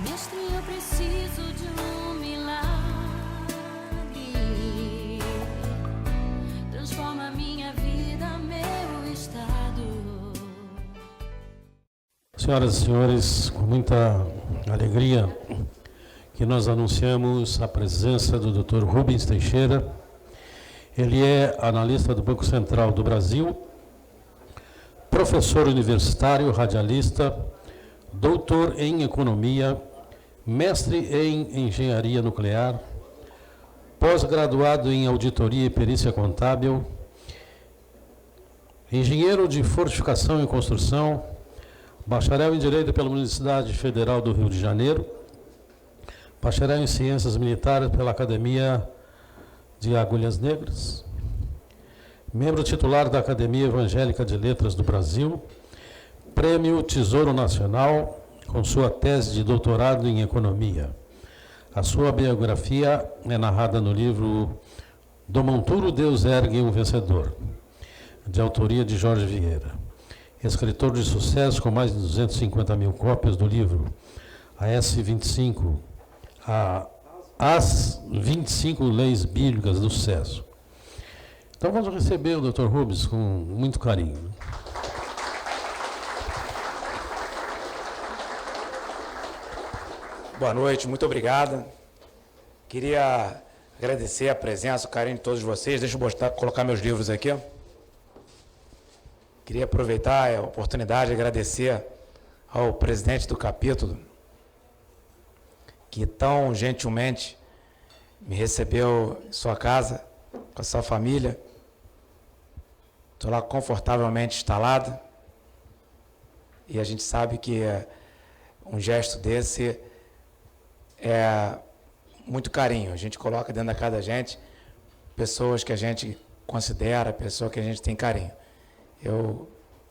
Mestre, eu preciso de um milagre. Transforma minha vida, meu estado. Senhoras e senhores, com muita alegria que nós anunciamos a presença do Dr. Rubens Teixeira. Ele é analista do Banco Central do Brasil, professor universitário, radialista, doutor em economia, mestre em engenharia nuclear, pós-graduado em auditoria e perícia contábil, engenheiro de fortificação e construção, bacharel em direito pela Universidade Federal do Rio de Janeiro, bacharel em ciências militares pela Academia de Agulhas Negras, membro titular da Academia Evangélica de Letras do Brasil, Prêmio Tesouro Nacional, com sua tese de doutorado em Economia. A sua biografia é narrada no livro Do Monturo Deus Ergue um Vencedor, de autoria de Jorge Vieira. Escritor de sucesso com mais de 250 mil cópias do livro As 25 Leis Bíblicas do Sucesso. Então vamos receber o Dr. Rubens com muito carinho. Boa noite, muito obrigado. Queria agradecer a presença, o carinho de todos vocês. Deixa eu colocar meus livros aqui. Queria aproveitar a oportunidade de agradecer ao presidente do capítulo, que tão gentilmente me recebeu em sua casa, com a sua família. Estou lá confortavelmente instalado. E a gente sabe que um gesto desse é muito carinho. A gente coloca dentro da casa da gente pessoas que a gente considera, pessoas que a gente tem carinho. Eu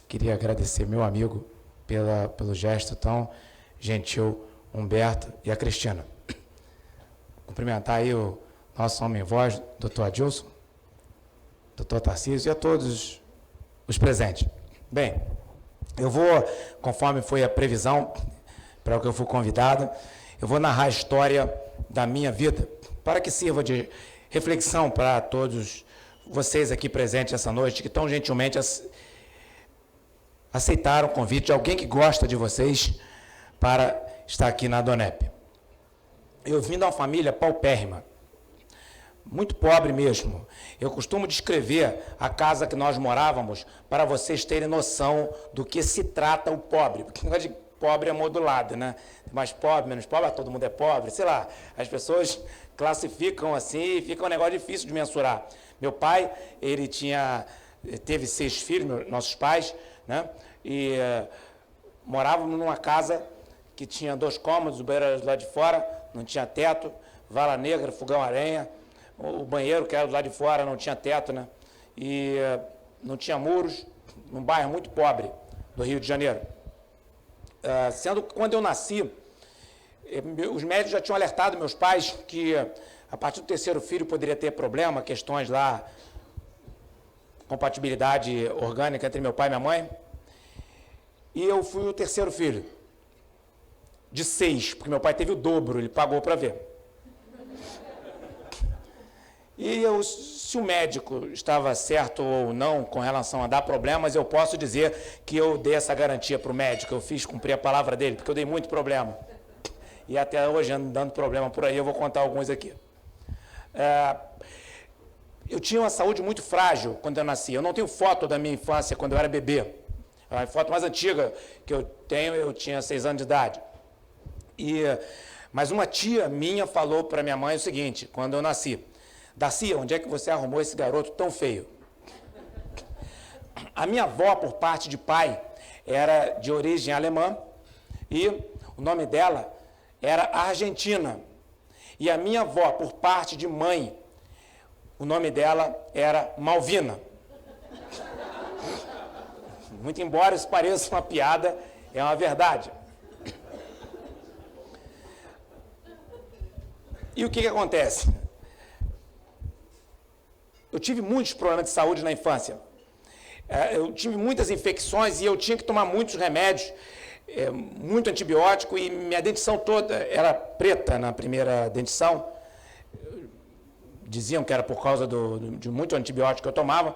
queria agradecer meu amigo pelo gesto tão gentil, Humberto e a Cristina. Cumprimentar aí o nosso homem-voz, doutor Adilson, doutor Tarcísio e a todos os presentes. Bem, eu vou, conforme foi a previsão, para o que eu fui convidado, eu vou narrar a história da minha vida, para que sirva de reflexão para todos vocês aqui presentes essa noite, que tão gentilmente aceitaram o convite de alguém que gosta de vocês para estar aqui na Adonep. Eu vim de uma família paupérrima, muito pobre mesmo. Eu costumo descrever a casa que nós morávamos para vocês terem noção do que se trata o pobre, porque de pobre é modulado, né? Mais pobre, menos pobre, todo mundo é pobre, sei lá. As pessoas classificam assim e fica um negócio difícil de mensurar. Meu pai, ele teve 6 filhos, nossos pais, né? E morávamos numa casa que tinha 2 cômodos, o banheiro era do lado de fora, não tinha teto, vala negra, fogão a lenha, o banheiro que era do lado de fora não tinha teto, né? E não tinha muros, num bairro muito pobre do Rio de Janeiro. Sendo que quando eu nasci, os médicos já tinham alertado meus pais que a partir do 3º filho poderia ter problema, questões lá, compatibilidade orgânica entre meu pai e minha mãe. E eu fui o 3º filho, de 6, porque meu pai teve o dobro, ele pagou para ver. E se o médico estava certo ou não com relação a dar problemas, eu posso dizer que eu dei essa garantia para o médico, eu fiz cumprir a palavra dele, porque eu dei muito problema. E até hoje ando dando problema por aí, eu vou contar alguns aqui. Eu tinha uma saúde muito frágil quando eu nasci. Eu não tenho foto da minha infância quando eu era bebê. A foto mais antiga que eu tenho, eu tinha 6 anos de idade. Mas uma tia minha falou para minha mãe o seguinte, quando eu nasci: Darcy, onde é que você arrumou esse garoto tão feio? A minha avó, por parte de pai, era de origem alemã e o nome dela era Argentina. E a minha avó, por parte de mãe, o nome dela era Malvina. Muito embora isso pareça uma piada, é uma verdade. E o que acontece? Eu tive muitos problemas de saúde na infância. Eu tive muitas infecções e eu tinha que tomar muitos remédios muito antibiótico e minha dentição toda era preta na primeira dentição. Diziam que era por causa de muito antibiótico que eu tomava.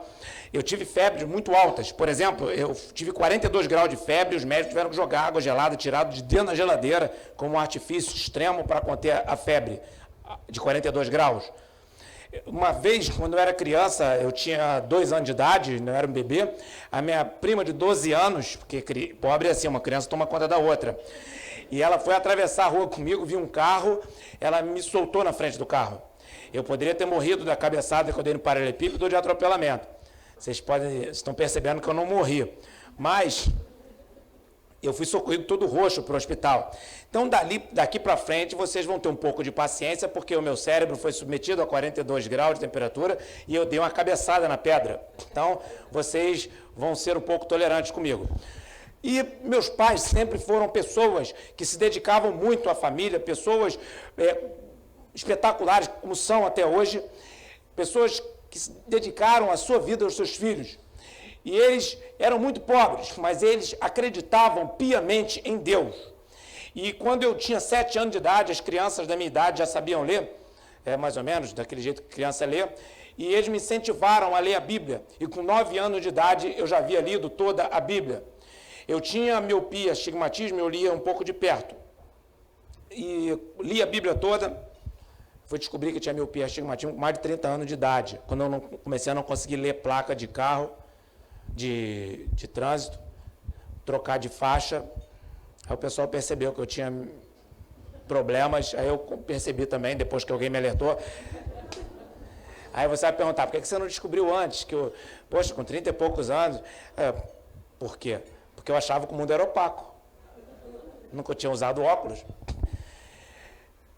Eu tive febres muito altas. Por exemplo, eu tive 42 graus de febre e os médicos tiveram que jogar água gelada tirado de dentro da geladeira como um artifício extremo para conter a febre de 42 graus. Uma vez, quando eu era criança, eu tinha 2 anos de idade, não era um bebê, a minha prima de 12 anos, porque pobre é assim, uma criança toma conta da outra, e ela foi atravessar a rua comigo, viu um carro, ela me soltou na frente do carro. Eu poderia ter morrido da cabeçada que eu dei no paralelepípedo ou de atropelamento. Vocês estão percebendo que eu não morri. Mas eu fui socorrido todo roxo para o hospital. Então, daqui para frente, vocês vão ter um pouco de paciência, porque o meu cérebro foi submetido a 42 graus de temperatura e eu dei uma cabeçada na pedra. Então, vocês vão ser um pouco tolerantes comigo. E meus pais sempre foram pessoas que se dedicavam muito à família, pessoas espetaculares, como são até hoje, pessoas que se dedicaram a sua vida aos seus filhos. E eles eram muito pobres, mas eles acreditavam piamente em Deus. E quando eu tinha 7 anos de idade, as crianças da minha idade já sabiam ler, mais ou menos, daquele jeito que criança lê, e eles me incentivaram a ler a Bíblia. E com 9 anos de idade, eu já havia lido toda a Bíblia. Eu tinha miopia, astigmatismo, eu lia um pouco de perto. E li a Bíblia toda. Fui descobrir que tinha miopia, astigmatismo com mais de 30 anos de idade, quando eu comecei a não conseguir ler placa de carro, de trânsito, trocar de faixa. Aí o pessoal percebeu que eu tinha problemas, aí eu percebi também, depois que alguém me alertou. Aí você vai perguntar, por que você não descobriu antes? Que eu, poxa, com 30 e poucos anos. Por quê? Porque eu achava que o mundo era opaco. Nunca tinha usado óculos.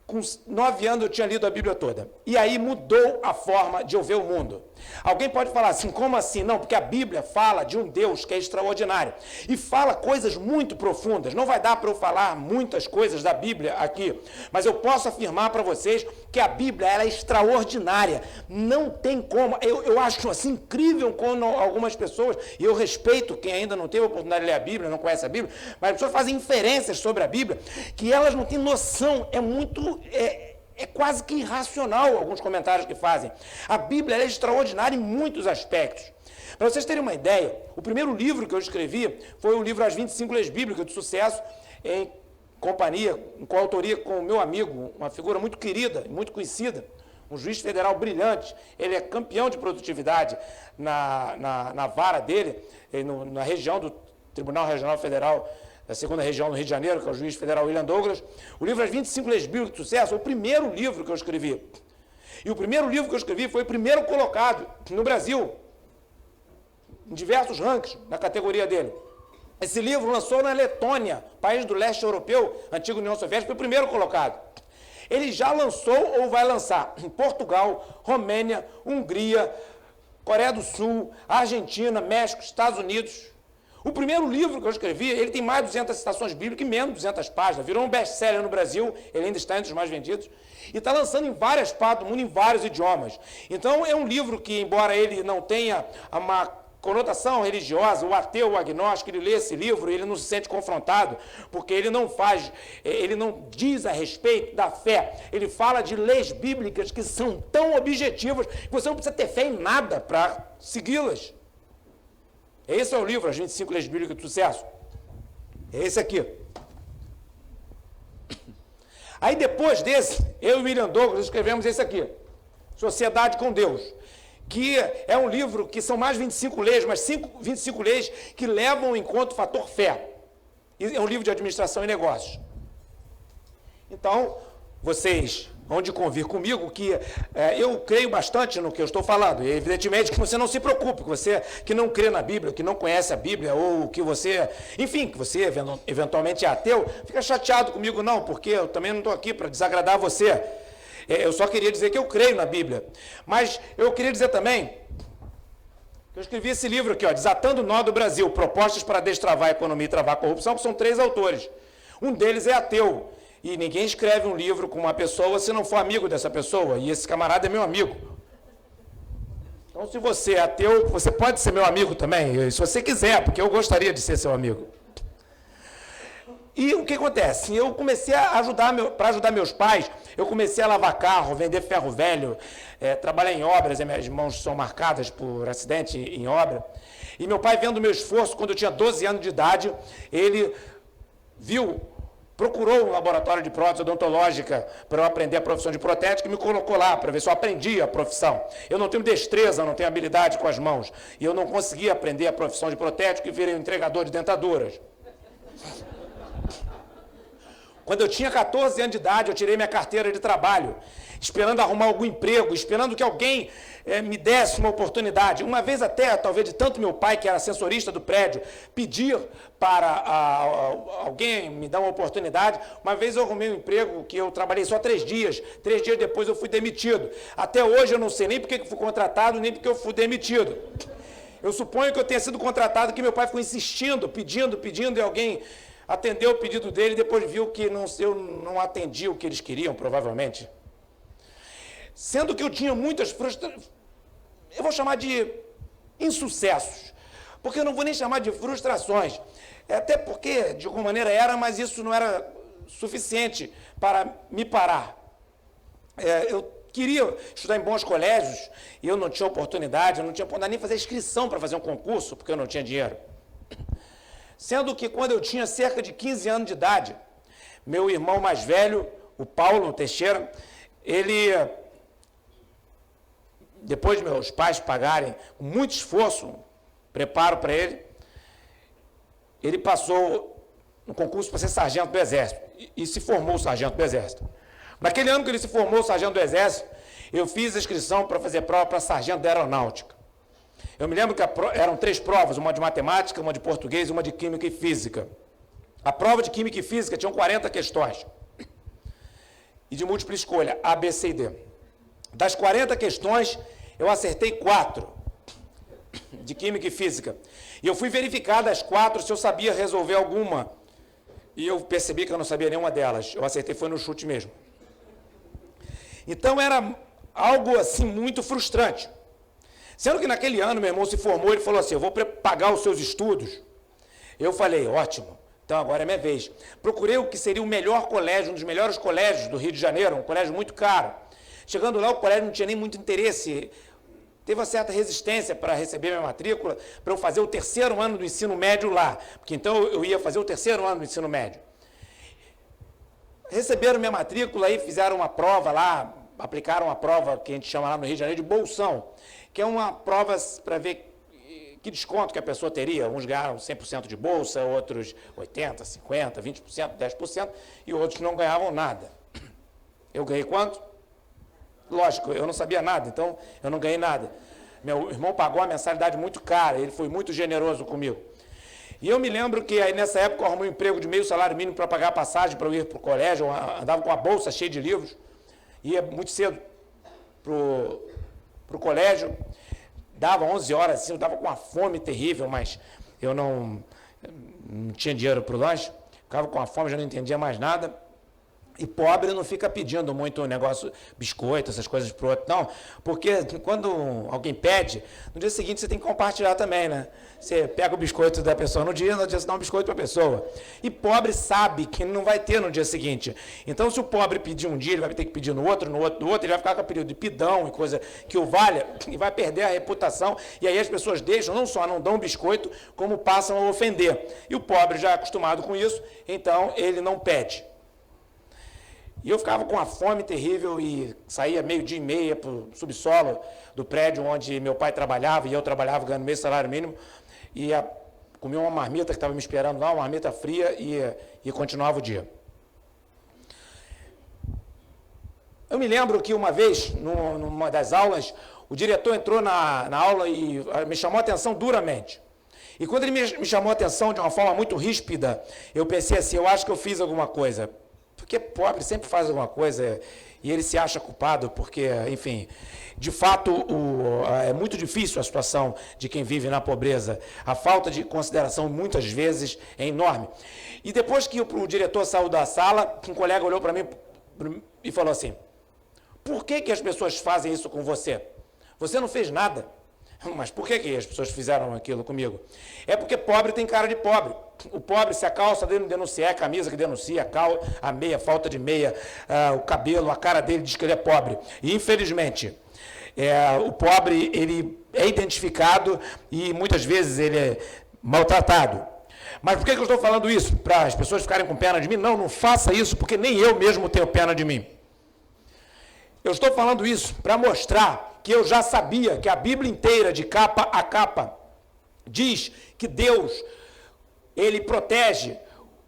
Com 9 anos eu tinha lido a Bíblia toda. E aí mudou a forma de eu ver o mundo. Alguém pode falar assim, como assim? Não, porque a Bíblia fala de um Deus que é extraordinário. E fala coisas muito profundas. Não vai dar para eu falar muitas coisas da Bíblia aqui. Mas eu posso afirmar para vocês que a Bíblia ela é extraordinária. Não tem como. Eu acho assim incrível quando algumas pessoas, e eu respeito quem ainda não teve a oportunidade de ler a Bíblia, não conhece a Bíblia, mas as pessoas fazem inferências sobre a Bíblia que elas não têm noção. É quase que irracional alguns comentários que fazem. A Bíblia é extraordinária em muitos aspectos. Para vocês terem uma ideia, o primeiro livro que eu escrevi foi o livro As 25 Leis Bíblicas de Sucesso, em companhia, em coautoria com o meu amigo, uma figura muito querida e muito conhecida, um juiz federal brilhante. Ele é campeão de produtividade na vara dele, na região do Tribunal Regional Federal da 2ª Região do Rio de Janeiro, que é o juiz federal William Douglas. O livro As 25 Leis Bíblicas de Sucesso é o primeiro livro que eu escrevi. E o primeiro livro que eu escrevi foi o primeiro colocado no Brasil, em diversos rankings, na categoria dele. Esse livro lançou na Letônia, país do leste europeu, antiga União Soviética, foi o primeiro colocado. Ele já lançou ou vai lançar em Portugal, Romênia, Hungria, Coreia do Sul, Argentina, México, Estados Unidos. O primeiro livro que eu escrevi, ele tem mais de 200 citações bíblicas e menos de 200 páginas. Virou um best-seller no Brasil, ele ainda está entre os mais vendidos. E está lançando em várias partes do mundo, em vários idiomas. Então, é um livro que, embora ele não tenha uma conotação religiosa, o ateu, o agnóstico, ele lê esse livro e ele não se sente confrontado, porque ele não diz a respeito da fé. Ele fala de leis bíblicas que são tão objetivas que você não precisa ter fé em nada para segui-las. Esse é o livro, As 25 Leis Bíblicas de Sucesso. É esse aqui. Aí depois desse, eu e William Douglas escrevemos esse aqui, Sociedade com Deus, que é um livro que são mais 25 leis, mas 25 leis que levam em conta o fator fé. E é um livro de administração e negócios. Então, vocês vão de convir comigo que eu creio bastante no que eu estou falando. E evidentemente que você não se preocupe, que você que não crê na Bíblia, que não conhece a Bíblia, ou que você, enfim, que você eventualmente é ateu, fica chateado comigo não, porque eu também não estou aqui para desagradar você. Eu só queria dizer que eu creio na Bíblia. Mas eu queria dizer também que eu escrevi esse livro aqui, ó, Desatando o Nó do Brasil, Propostas para Destravar a Economia e Travar a Corrupção, que são 3 autores. Um deles é ateu. E ninguém escreve um livro com uma pessoa se não for amigo dessa pessoa. E esse camarada é meu amigo. Então, se você é ateu, você pode ser meu amigo também, se você quiser, porque eu gostaria de ser seu amigo. E o que acontece? Eu comecei a ajudar, para ajudar meus pais, eu comecei a lavar carro, vender ferro velho, trabalhar em obras, minhas mãos são marcadas por acidente em obra. E meu pai, vendo o meu esforço, quando eu tinha 12 anos de idade, ele procurou um laboratório de prótese odontológica para eu aprender a profissão de protético e me colocou lá para ver se eu aprendia a profissão. Eu não tenho destreza, não tenho habilidade com as mãos. E eu não conseguia aprender a profissão de protético e virei um entregador de dentaduras. Quando eu tinha 14 anos de idade, eu tirei minha carteira de trabalho, esperando arrumar algum emprego, esperando que alguém me desse uma oportunidade. Uma vez até, talvez de tanto meu pai, que era ascensorista do prédio, pedir para alguém me dar uma oportunidade, uma vez eu arrumei um emprego que eu trabalhei só 3 dias. 3 dias depois eu fui demitido. Até hoje eu não sei nem porque eu fui contratado, nem porque eu fui demitido. Eu suponho que eu tenha sido contratado, que meu pai ficou insistindo, pedindo, e alguém atendeu o pedido dele e depois viu que eu não atendi o que eles queriam, provavelmente. Sendo que eu tinha muitas frustrações, eu vou chamar de insucessos, porque eu não vou nem chamar de frustrações, até porque, de alguma maneira, era, mas isso não era suficiente para me parar. Eu queria estudar em bons colégios e eu não tinha oportunidade, eu não tinha oportunidade nem fazer inscrição para fazer um concurso, porque eu não tinha dinheiro. Sendo que quando eu tinha cerca de 15 anos de idade, meu irmão mais velho, o Paulo Teixeira, ele, depois de meus pais pagarem com muito esforço, preparo para ele passou no concurso para ser sargento do Exército e se formou sargento do Exército. Naquele ano que ele se formou sargento do Exército, eu fiz a inscrição para fazer prova para sargento da Aeronáutica. Eu me lembro que eram 3 provas, uma de matemática, uma de português e uma de química e física. A prova de química e física tinham 40 questões. E de múltipla escolha, A, B, C e D. Das 40 questões, eu acertei 4 de química e física. E eu fui verificar das 4 se eu sabia resolver alguma. E eu percebi que eu não sabia nenhuma delas. Eu acertei, foi no chute mesmo. Então era algo assim muito frustrante. Sendo que naquele ano meu irmão se formou, ele falou assim, eu vou pagar os seus estudos. Eu falei, ótimo, então agora é minha vez. Procurei o que seria o melhor colégio, um dos melhores colégios do Rio de Janeiro, um colégio muito caro. Chegando lá, o colégio não tinha nem muito interesse, teve uma certa resistência para receber minha matrícula, para eu fazer o 3º ano do ensino médio lá, porque então eu ia fazer o 3º ano do ensino médio. Receberam minha matrícula e fizeram uma prova lá, aplicaram uma prova que a gente chama lá no Rio de Janeiro de bolsão, que é uma prova para ver que desconto que a pessoa teria. Uns ganharam 100% de bolsa, outros 80%, 50%, 20%, 10%, e outros não ganhavam nada. Eu ganhei quanto? Lógico, eu não sabia nada, então eu não ganhei nada. Meu irmão pagou uma mensalidade muito cara, ele foi muito generoso comigo. E eu me lembro que aí nessa época eu arrumei um emprego de meio salário mínimo para pagar a passagem para eu ir para o colégio, eu andava com a bolsa cheia de livros, ia muito cedo para o colégio, dava 11 horas, assim, eu dava com uma fome terrível, mas eu não tinha dinheiro para o lanche, ficava com a fome, já não entendia mais nada. E pobre não fica pedindo muito negócio, biscoito, essas coisas para o outro, não. Porque quando alguém pede, no dia seguinte você tem que compartilhar também, né? Você pega o biscoito da pessoa no dia você dá um biscoito para a pessoa. E pobre sabe que não vai ter no dia seguinte. Então, se o pobre pedir um dia, ele vai ter que pedir no outro, ele vai ficar com o período de pidão e coisa que o valha, e vai perder a reputação. E aí as pessoas deixam, não só não dão biscoito, como passam a ofender. E o pobre já é acostumado com isso, então ele não pede. E eu ficava com uma fome terrível e saía 12:30 para o subsolo do prédio onde meu pai trabalhava e eu trabalhava ganhando meio salário mínimo. E comia uma marmita que estava me esperando lá, uma marmita fria e continuava o dia. Eu me lembro que uma vez, numa das aulas, o diretor entrou na aula e me chamou a atenção duramente. E quando ele me chamou a atenção de uma forma muito ríspida, eu pensei assim, eu acho que eu fiz alguma coisa. Porque pobre sempre faz alguma coisa e ele se acha culpado, porque, enfim, de fato, é muito difícil a situação de quem vive na pobreza. A falta de consideração, muitas vezes, é enorme. E depois que o diretor saiu da sala, um colega olhou para mim e falou assim, por que as pessoas fazem isso com você? Você não fez nada. Mas por que as pessoas fizeram aquilo comigo? É porque pobre tem cara de pobre. O pobre, se a calça dele não denunciar, a camisa que denuncia, a meia, falta de meia, o cabelo, a cara dele diz que ele é pobre. E, infelizmente, o pobre, ele é identificado e muitas vezes ele é maltratado. Mas por que eu estou falando isso? Para as pessoas ficarem com pena de mim? Não, não faça isso, porque nem eu mesmo tenho pena de mim. Eu estou falando isso para mostrar que eu já sabia que a Bíblia inteira, de capa a capa, diz que Deus, ele protege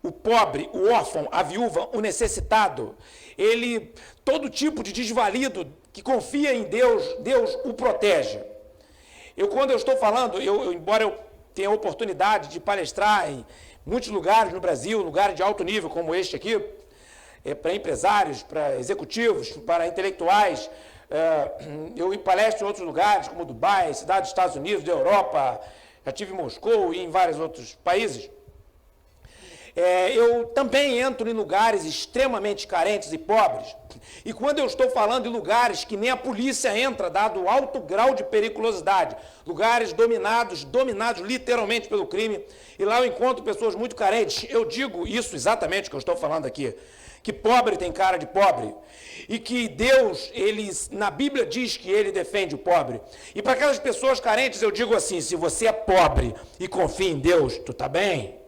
o pobre, o órfão, a viúva, o necessitado. Ele, todo tipo de desvalido que confia em Deus, Deus o protege. Quando eu estou falando, embora eu tenha a oportunidade de palestrar em muitos lugares no Brasil, lugares de alto nível como este aqui, para empresários, para executivos, para intelectuais, eu palestro em outros lugares, como Dubai, cidades dos Estados Unidos, da Europa, já estive em Moscou e em vários outros países. Eu também entro em lugares extremamente carentes e pobres. E quando eu estou falando em lugares que nem a polícia entra, dado o alto grau de periculosidade, lugares dominados literalmente pelo crime, e lá eu encontro pessoas muito carentes, eu digo isso exatamente que eu estou falando aqui, que pobre tem cara de pobre, e que Deus, na Bíblia diz que ele defende o pobre. E para aquelas pessoas carentes eu digo assim, se você é pobre e confia em Deus, tu está bem.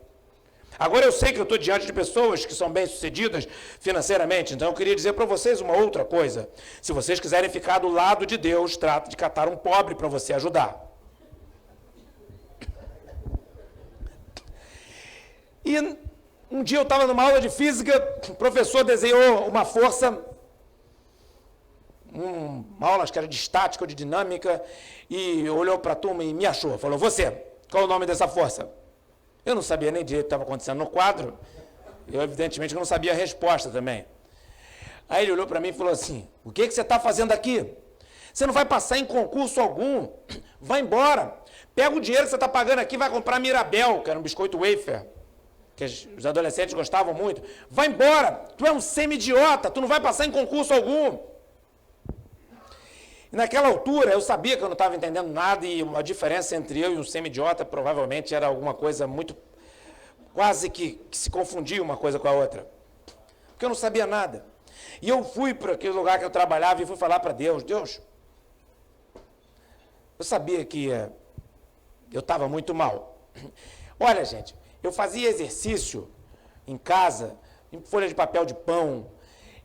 Agora eu sei que eu estou diante de pessoas que são bem-sucedidas financeiramente, então eu queria dizer para vocês uma outra coisa. Se vocês quiserem ficar do lado de Deus, trata de catar um pobre para você ajudar. E um dia eu estava numa aula de física, o professor desenhou uma força, uma aula acho que era de estática ou de dinâmica, e olhou para a turma e me achou, falou, você, qual é o nome dessa força? Eu não sabia nem direito o que estava acontecendo no quadro, eu evidentemente não sabia a resposta também. Aí ele olhou para mim e falou assim, o que você está fazendo aqui? Você não vai passar em concurso algum, vai embora, pega o dinheiro que você está pagando aqui e vai comprar Mirabel, que era um biscoito wafer, que os adolescentes gostavam muito, vai embora, tu é um semi-idiota, tu não vai passar em concurso algum. E naquela altura, eu sabia que eu não estava entendendo nada e a diferença entre eu e um semi-idiota provavelmente era alguma coisa muito, quase que se confundia uma coisa com a outra. Porque eu não sabia nada. E eu fui para aquele lugar que eu trabalhava e fui falar para Deus, Deus, eu sabia que eu estava muito mal. Olha, gente, eu fazia exercício em casa, em folha de papel de pão.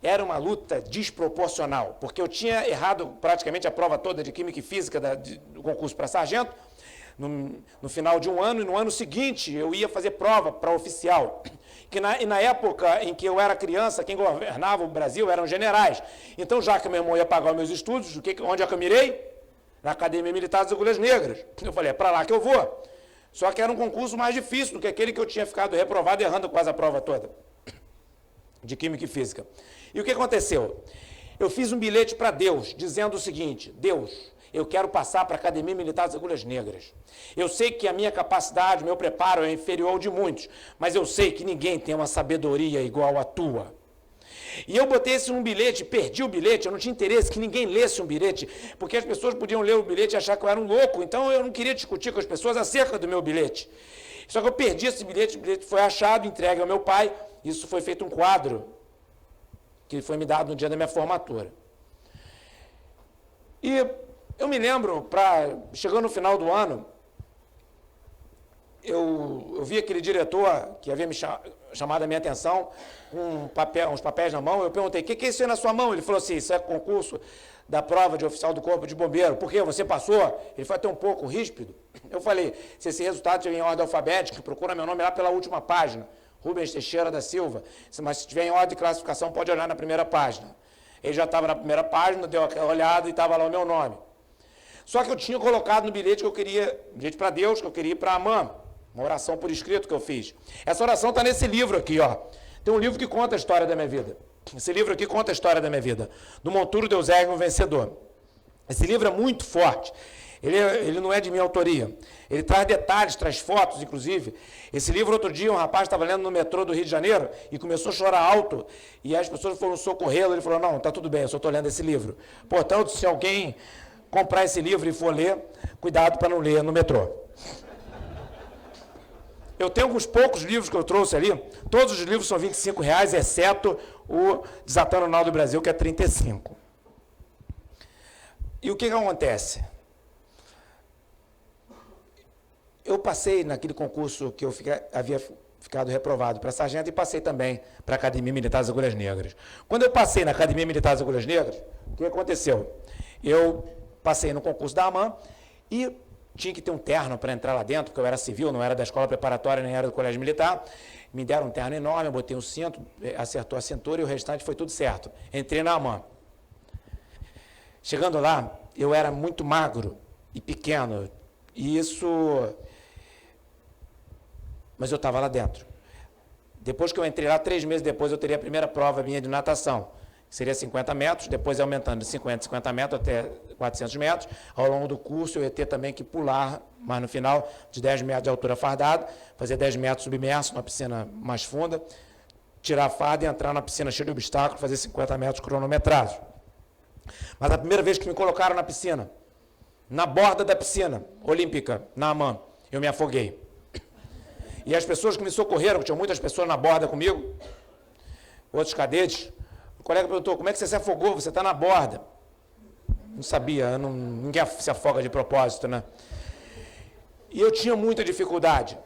Era uma luta desproporcional, porque eu tinha errado praticamente a prova toda de Química e Física do concurso para sargento, no final de um ano, e no ano seguinte eu ia fazer prova para oficial. E na época em que eu era criança, quem governava o Brasil eram generais. Então, já que meu irmão ia pagar os meus estudos, onde é que eu mirei? Na Academia Militar das Agulhas Negras. Eu falei, é para lá que eu vou. Só que era um concurso mais difícil do que aquele que eu tinha ficado reprovado, errando quase a prova toda de Química e Física. E o que aconteceu? Eu fiz um bilhete para Deus, dizendo o seguinte, Deus, eu quero passar para a Academia Militar das Agulhas Negras. Eu sei que a minha capacidade, meu preparo é inferior ao de muitos, mas eu sei que ninguém tem uma sabedoria igual à tua. E eu botei isso num bilhete, perdi o bilhete, eu não tinha interesse que ninguém lesse um bilhete, porque as pessoas podiam ler o bilhete e achar que eu era um louco, então eu não queria discutir com as pessoas acerca do meu bilhete. Só que eu perdi esse bilhete, o bilhete foi achado, entregue ao meu pai, isso foi feito um quadro, que foi me dado no dia da minha formatura. E eu me lembro, chegando no final do ano, eu vi aquele diretor que havia me chamado a minha atenção, com uns papéis na mão, eu perguntei, o que é isso aí na sua mão? Ele falou assim, isso é concurso da prova de oficial do Corpo de Bombeiro. Por quê? Você passou? Ele foi até um pouco ríspido. Eu falei, se esse resultado estiver em ordem alfabética, procura meu nome lá pela última página. Rubens Teixeira da Silva, mas se estiver em ordem de classificação, pode olhar na primeira página. Ele já estava na primeira página, deu aquela olhada e estava lá o meu nome. Só que eu tinha colocado no bilhete que eu queria, bilhete para Deus, que eu queria ir para a mãe, uma oração por escrito que eu fiz. Essa oração está nesse livro aqui, ó. Tem um livro que conta a história da minha vida. Esse livro aqui conta a história da minha vida. Do Monturo Deus Ergue um Vencedor. Esse livro é muito forte. Ele não é de minha autoria. Ele traz detalhes, traz fotos, inclusive. Esse livro, outro dia, um rapaz estava lendo no metrô do Rio de Janeiro e começou a chorar alto. E as pessoas foram socorrê-lo. Ele falou, não, está tudo bem, eu só estou lendo esse livro. Portanto, se alguém comprar esse livro e for ler, cuidado para não ler no metrô. Eu tenho alguns poucos livros que eu trouxe ali, todos os livros são R$25, exceto o Desatando o Nó do Brasil, que é R$35. E o que acontece? Eu passei naquele concurso que eu havia ficado reprovado para sargento e passei também para a Academia Militar das Agulhas Negras. Quando eu passei na Academia Militar das Agulhas Negras, o que aconteceu? Eu passei no concurso da AMAN e tinha que ter um terno para entrar lá dentro, porque eu era civil, não era da escola preparatória, nem era do colégio militar. Me deram um terno enorme, eu botei um cinto, acertou a cintura e o restante foi tudo certo. Entrei na AMAN. Chegando lá, eu era muito magro e pequeno, e isso... Mas eu estava lá dentro. Depois que eu entrei lá, 3 meses depois, eu teria a primeira prova minha de natação, que seria 50 metros, depois aumentando de 50 metros até 400 metros. Ao longo do curso, eu ia ter também que pular, mas no final, de 10 metros de altura fardado, fazer 10 metros submerso, numa piscina mais funda, tirar a farda e entrar na piscina cheia de obstáculos, fazer 50 metros cronometrados. Mas a primeira vez que me colocaram na piscina, na borda da piscina olímpica, na AMAN, eu me afoguei. E as pessoas que me socorreram, que tinham muitas pessoas na borda comigo, outros cadetes, o colega perguntou, como é que você se afogou? Você está na borda. Não sabia, ninguém se afoga de propósito, né? E eu tinha muita dificuldade.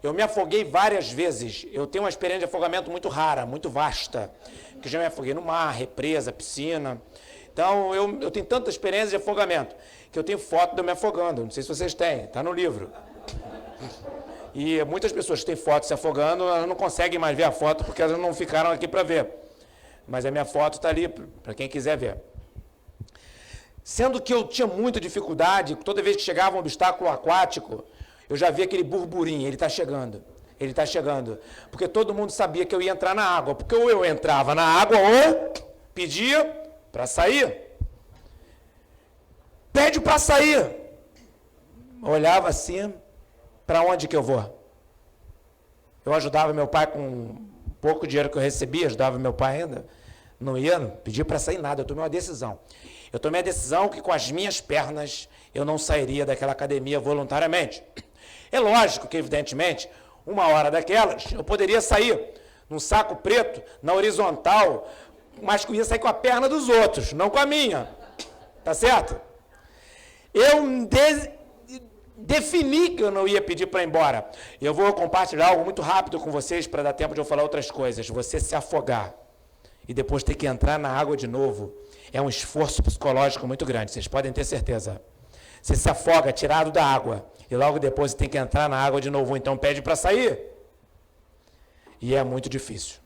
Eu me afoguei várias vezes. Eu tenho uma experiência de afogamento muito rara, muito vasta, que já me afoguei no mar, represa, piscina. Então, eu tenho tanta experiência de afogamento, que eu tenho foto de eu me afogando. Não sei se vocês têm, está no livro. E muitas pessoas que têm foto se afogando, elas não conseguem mais ver a foto, porque elas não ficaram aqui para ver. Mas a minha foto está ali, para quem quiser ver. Sendo que eu tinha muita dificuldade, toda vez que chegava um obstáculo aquático, eu já via aquele burburinho, ele está chegando, ele está chegando. Porque todo mundo sabia que eu ia entrar na água, porque ou eu entrava na água ou pedia para sair. Pede para sair. Olhava assim, para onde que eu vou? Eu ajudava meu pai com pouco dinheiro que eu recebia, ajudava meu pai ainda. Não ia, não pedia para sair nada, eu tomei uma decisão. Eu tomei a decisão que com as minhas pernas eu não sairia daquela academia voluntariamente. É lógico que, evidentemente, uma hora daquelas, eu poderia sair num saco preto, na horizontal, mas eu ia sair com a perna dos outros, não com a minha. Tá certo? Eu defini que eu não ia pedir para ir embora. Eu vou compartilhar algo muito rápido com vocês para dar tempo de eu falar outras coisas. Você se afogar e depois ter que entrar na água de novo é um esforço psicológico muito grande, vocês podem ter certeza. Você se afoga, tirado da água, e logo depois você tem que entrar na água de novo, ou então pede para sair. E é muito difícil.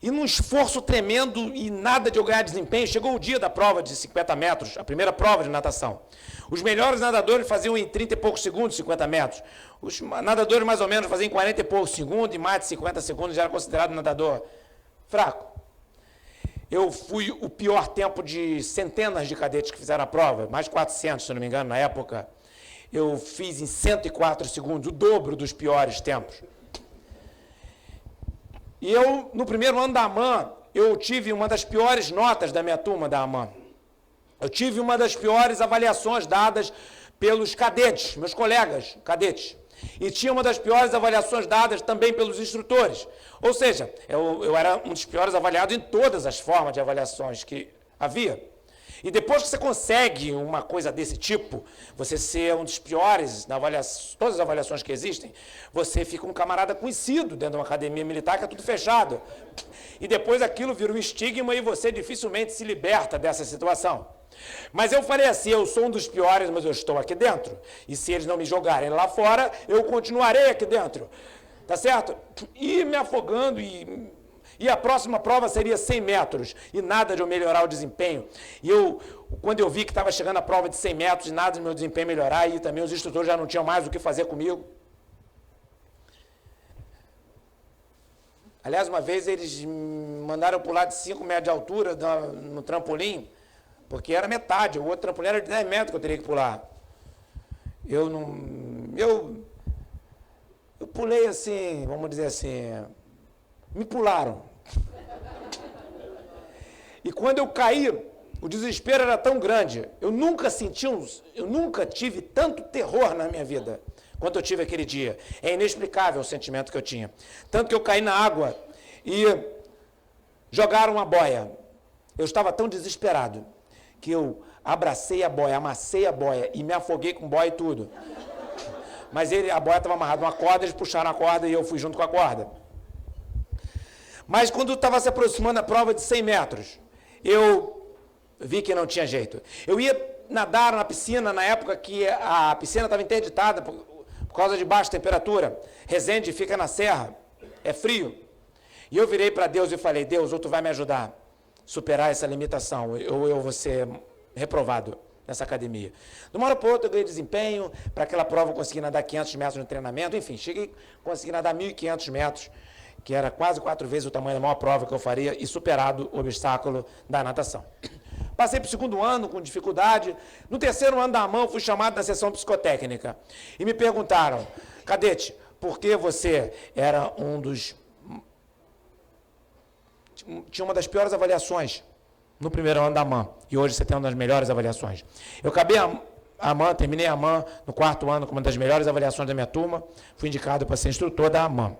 E num esforço tremendo e nada de eu ganhar desempenho, chegou o dia da prova de 50 metros, a primeira prova de natação. Os melhores nadadores faziam em 30 e poucos segundos 50 metros. Os nadadores mais ou menos faziam em 40 e poucos segundos, e mais de 50 segundos já era considerado nadador fraco. Eu fui o pior tempo de centenas de cadetes que fizeram a prova, mais de 400, se não me engano, na época. Eu fiz em 104 segundos, o dobro dos piores tempos. E eu, no primeiro ano da AMAN, eu tive uma das piores notas da minha turma da AMAN. Eu tive uma das piores avaliações dadas pelos cadetes, meus colegas cadetes. E tinha uma das piores avaliações dadas também pelos instrutores. Ou seja, eu era um dos piores avaliados em todas as formas de avaliações que havia. E depois que você consegue uma coisa desse tipo, você ser um dos piores na avaliação, todas as avaliações que existem, você fica um camarada conhecido dentro de uma academia militar que é tudo fechado. E depois aquilo vira um estigma e você dificilmente se liberta dessa situação. Mas eu falei assim, eu sou um dos piores, mas eu estou aqui dentro. E se eles não me jogarem lá fora, eu continuarei aqui dentro. Tá certo? E me afogando e a próxima prova seria 100 metros, e nada de eu melhorar o desempenho. E quando eu vi que estava chegando a prova de 100 metros, e nada de meu desempenho melhorar, e também os instrutores já não tinham mais o que fazer comigo. Aliás, uma vez eles me mandaram pular de 5 metros de altura no trampolim, porque era metade, o outro trampolim era de 10 metros que eu teria que pular. Eu pulei assim, vamos dizer assim, me pularam. E quando eu caí, O desespero era tão grande. Eu nunca tive tanto terror na minha vida quanto eu tive aquele dia. É inexplicável o sentimento que eu tinha. Tanto que eu caí na água e jogaram uma boia. Eu estava tão desesperado que eu abracei a boia, amassei a boia e me afoguei com boia e tudo. Mas a boia estava amarrada numa corda, eles puxaram a corda e eu fui junto com a corda. Mas quando estava se aproximando a prova de 100 metros, eu vi que não tinha jeito. Eu ia nadar na piscina na época que a piscina estava interditada por causa de baixa temperatura. Resende fica na serra, é frio. E eu virei para Deus e falei, Deus, ou tu vai me ajudar a superar essa limitação, ou eu vou ser reprovado nessa academia. De uma hora para outra eu ganhei desempenho, para aquela prova eu consegui nadar 500 metros no treinamento, enfim, consegui nadar 1.500 metros, que era quase 4 vezes o tamanho da maior prova que eu faria, e superado o obstáculo da natação. Passei para o 2º ano com dificuldade. No 3º ano da AMAN, fui chamado na sessão psicotécnica. E me perguntaram, cadete, por que você era tinha uma das piores avaliações no 1º ano da AMAN. E hoje você tem uma das melhores avaliações. Eu acabei a AMAN, terminei a AMAN no 4º ano com uma das melhores avaliações da minha turma. Fui indicado para ser instrutor da AMAN.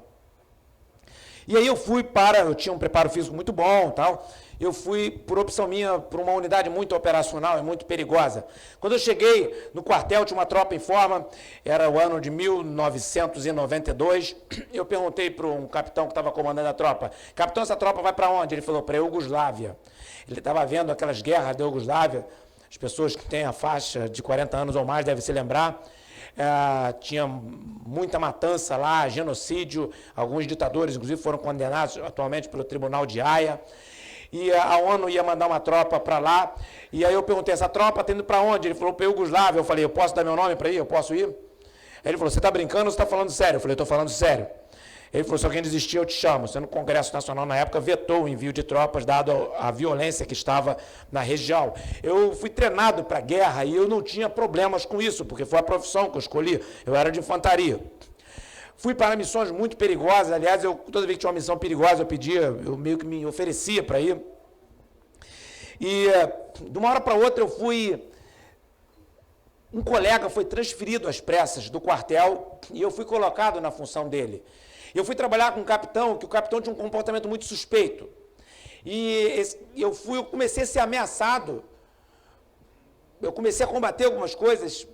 E aí eu tinha um preparo físico muito bom, tal. Eu fui, por opção minha, para uma unidade muito operacional e muito perigosa. Quando eu cheguei no quartel, tinha uma tropa em forma, era o ano de 1992, eu perguntei para um capitão que estava comandando a tropa, capitão, essa tropa vai para onde? Ele falou, para a Iugoslávia. Ele estava vendo aquelas guerras da Iugoslávia, as pessoas que têm a faixa de 40 anos ou mais devem se lembrar, tinha muita matança lá, genocídio, alguns ditadores, inclusive, foram condenados atualmente pelo Tribunal de Haia, e a ONU ia mandar uma tropa para lá, e aí eu perguntei, essa tropa está indo para onde? Ele falou, para a Iugoslávia. Eu falei, eu posso dar meu nome para ir? Eu posso ir? Aí ele falou, você está brincando ou você está falando sério? Eu falei, estou falando sério. Ele falou, se alguém desistir, eu te chamo. Sendo que o Congresso Nacional, na época, vetou o envio de tropas, dado a violência que estava na região. Eu fui treinado para a guerra e eu não tinha problemas com isso, porque foi a profissão que eu escolhi. Eu era de infantaria. Fui para missões muito perigosas, aliás, toda vez que tinha uma missão perigosa, eu meio que me oferecia para ir. E de uma hora para outra um colega foi transferido às pressas do quartel e eu fui colocado na função dele. Eu fui trabalhar com um capitão, que o capitão tinha um comportamento muito suspeito. E eu comecei a ser ameaçado, eu comecei a combater algumas coisas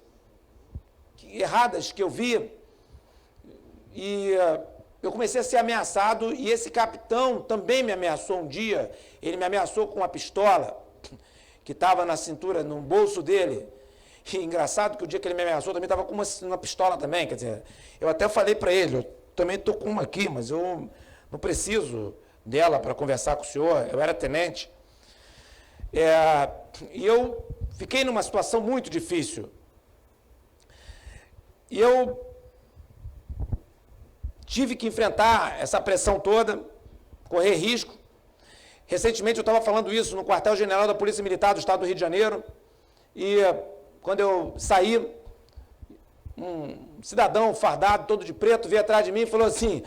erradas que eu via. E eu comecei a ser ameaçado e esse capitão também me ameaçou um dia. Ele me ameaçou com uma pistola que estava na cintura, no bolso dele. E engraçado que o dia que ele me ameaçou, também estava com uma pistola também. Quer dizer, eu até falei para ele, eu também estou com uma aqui, mas eu não preciso dela para conversar com o senhor. Eu era tenente. E eu fiquei numa situação muito difícil. E eu tive que enfrentar essa pressão toda, correr risco. Recentemente eu estava falando isso no quartel-general da Polícia Militar do Estado do Rio de Janeiro, e quando eu saí, um cidadão fardado, todo de preto, veio atrás de mim e falou assim,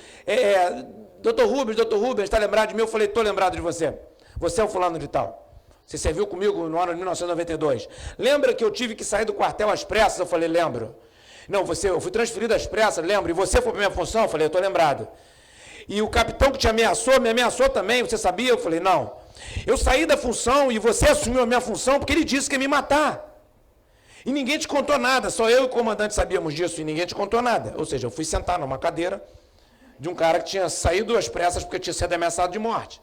doutor Rubens, está lembrado de mim? Eu falei, estou lembrado de você. Você é o fulano de tal. Você serviu comigo no ano de 1992. Lembra que eu tive que sair do quartel às pressas? Eu falei, lembro. Não, eu fui transferido às pressas, lembro. E você foi para minha função? Eu falei, eu estou lembrado. E o capitão que te ameaçou, me ameaçou também, você sabia? Eu falei, não. Eu saí da função e você assumiu a minha função porque ele disse que ia me matar. E ninguém te contou nada, só eu e o comandante sabíamos disso e ninguém te contou nada. Ou seja, eu fui sentar numa cadeira de um cara que tinha saído às pressas porque tinha sido ameaçado de morte.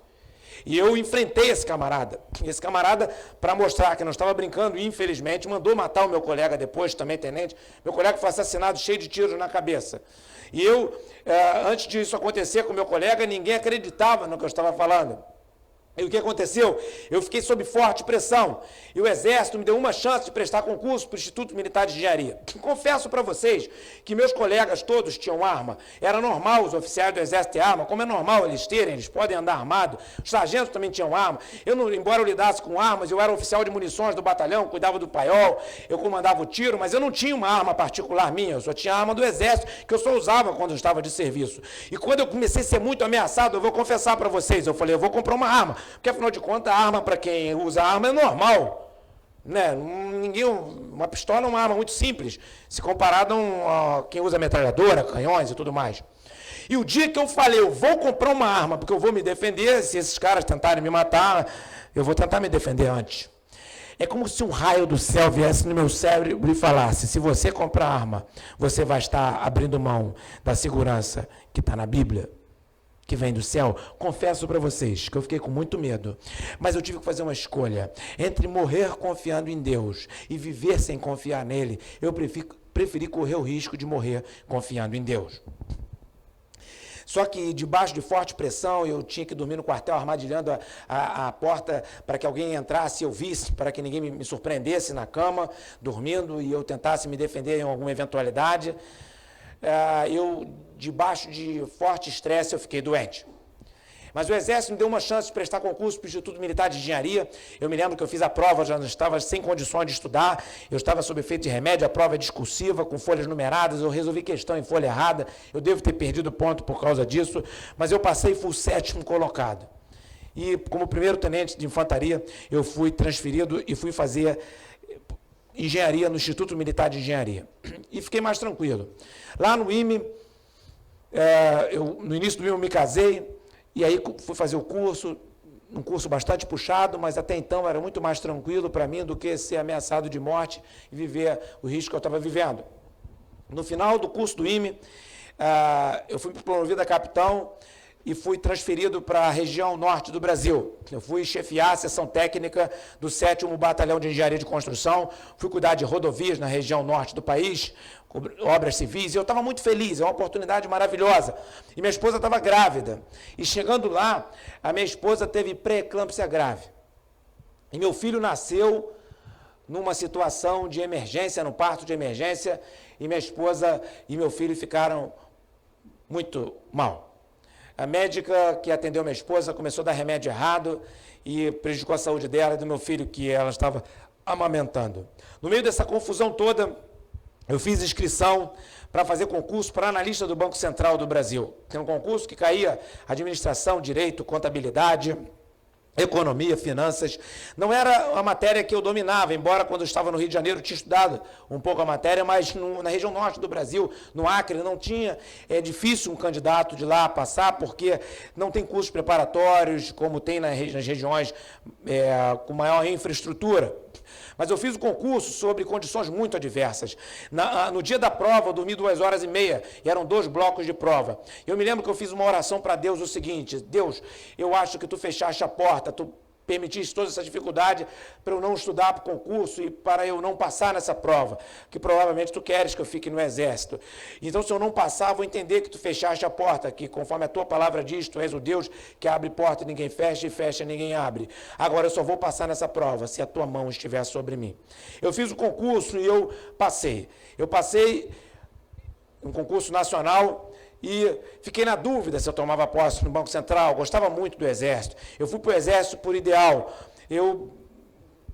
E eu enfrentei esse camarada. Esse camarada, para mostrar que não estava brincando, infelizmente, mandou matar o meu colega depois, também tenente. Meu colega foi assassinado cheio de tiros na cabeça. E eu, antes disso acontecer com o meu colega, ninguém acreditava no que eu estava falando. E o que aconteceu? Eu fiquei sob forte pressão. E o Exército me deu uma chance de prestar concurso para o Instituto Militar de Engenharia. Confesso para vocês que meus colegas todos tinham arma. Era normal os oficiais do Exército ter arma, como é normal eles terem, eles podem andar armados. Os sargentos também tinham arma. Embora eu lidasse com armas, eu era oficial de munições do batalhão, cuidava do paiol, eu comandava o tiro, mas eu não tinha uma arma particular minha, eu só tinha a arma do Exército, que eu só usava quando eu estava de serviço. E quando eu comecei a ser muito ameaçado, eu vou confessar para vocês, eu falei, eu vou comprar uma arma. porque afinal de contas, a arma, para quem usa arma, é normal. Né? Uma pistola é uma arma muito simples, se comparado a quem usa metralhadora, canhões e tudo mais. E o dia que eu falei, eu vou comprar uma arma, porque eu vou me defender, se esses caras tentarem me matar, eu vou tentar me defender antes. É como se um raio do céu viesse no meu cérebro e falasse, se você comprar arma, você vai estar abrindo mão da segurança que está na Bíblia, que vem do céu. Confesso para vocês que eu fiquei com muito medo, mas eu tive que fazer uma escolha. Entre morrer confiando em Deus e viver sem confiar nele, eu preferi correr o risco de morrer confiando em Deus. Só que debaixo de forte pressão, eu tinha que dormir no quartel armadilhando a porta para que alguém entrasse e eu visse, para que ninguém me surpreendesse na cama, dormindo, e eu tentasse me defender em alguma eventualidade. Debaixo de forte estresse, eu fiquei doente. Mas o Exército me deu uma chance de prestar concurso para o Instituto Militar de Engenharia. Eu me lembro que eu fiz a prova, já estava sem condições de estudar, eu estava sob efeito de remédio, a prova é discursiva, com folhas numeradas, eu resolvi questão em folha errada, eu devo ter perdido ponto por causa disso, mas eu passei e fui o 7º colocado. E como primeiro tenente de infantaria, eu fui transferido e fui fazer engenharia no Instituto Militar de Engenharia. E fiquei mais tranquilo. Lá no IME, no início do IME eu me casei, e aí fui fazer o curso, um curso bastante puxado, mas até então era muito mais tranquilo para mim do que ser ameaçado de morte e viver o risco que eu estava vivendo. No final do curso do IME, eu fui promovido a capitão e fui transferido para a região norte do Brasil. Eu fui chefiar a seção técnica do 7º Batalhão de Engenharia de Construção, fui cuidar de rodovias na região norte do país, obras civis, e eu estava muito feliz, é uma oportunidade maravilhosa. E minha esposa estava grávida. E chegando lá, a minha esposa teve pré-eclâmpsia grave. E meu filho nasceu numa situação de emergência, no parto de emergência, e minha esposa e meu filho ficaram muito mal. A médica que atendeu minha esposa começou a dar remédio errado e prejudicou a saúde dela e do meu filho, que ela estava amamentando. No meio dessa confusão toda, eu fiz inscrição para fazer concurso para analista do Banco Central do Brasil. Tem um concurso que caía administração, direito, contabilidade, economia, finanças. Não era a matéria que eu dominava, embora quando eu estava no Rio de Janeiro eu tinha estudado um pouco a matéria, mas na região norte do Brasil, no Acre, não tinha. É difícil um candidato de lá passar, porque não tem cursos preparatórios, como tem nas regiões com maior infraestrutura. Mas eu fiz o concurso sobre condições muito adversas. No dia da prova, eu dormi 2h30, e eram 2 blocos de prova. Eu me lembro que eu fiz uma oração para Deus o seguinte: Deus, eu acho que tu fechaste a porta, tu permitiste toda essa dificuldade para eu não estudar para o concurso e para eu não passar nessa prova, que provavelmente tu queres que eu fique no Exército. Então, se eu não passar, vou entender que tu fechaste a porta, que conforme a tua palavra diz, tu és o Deus que abre porta e ninguém fecha, e fecha e ninguém abre. Agora eu só vou passar nessa prova se a tua mão estiver sobre mim. Eu fiz o concurso e eu passei. Eu passei um concurso nacional e fiquei na dúvida se eu tomava posse no Banco Central. Gostava muito do Exército. Eu fui para o Exército por ideal. Eu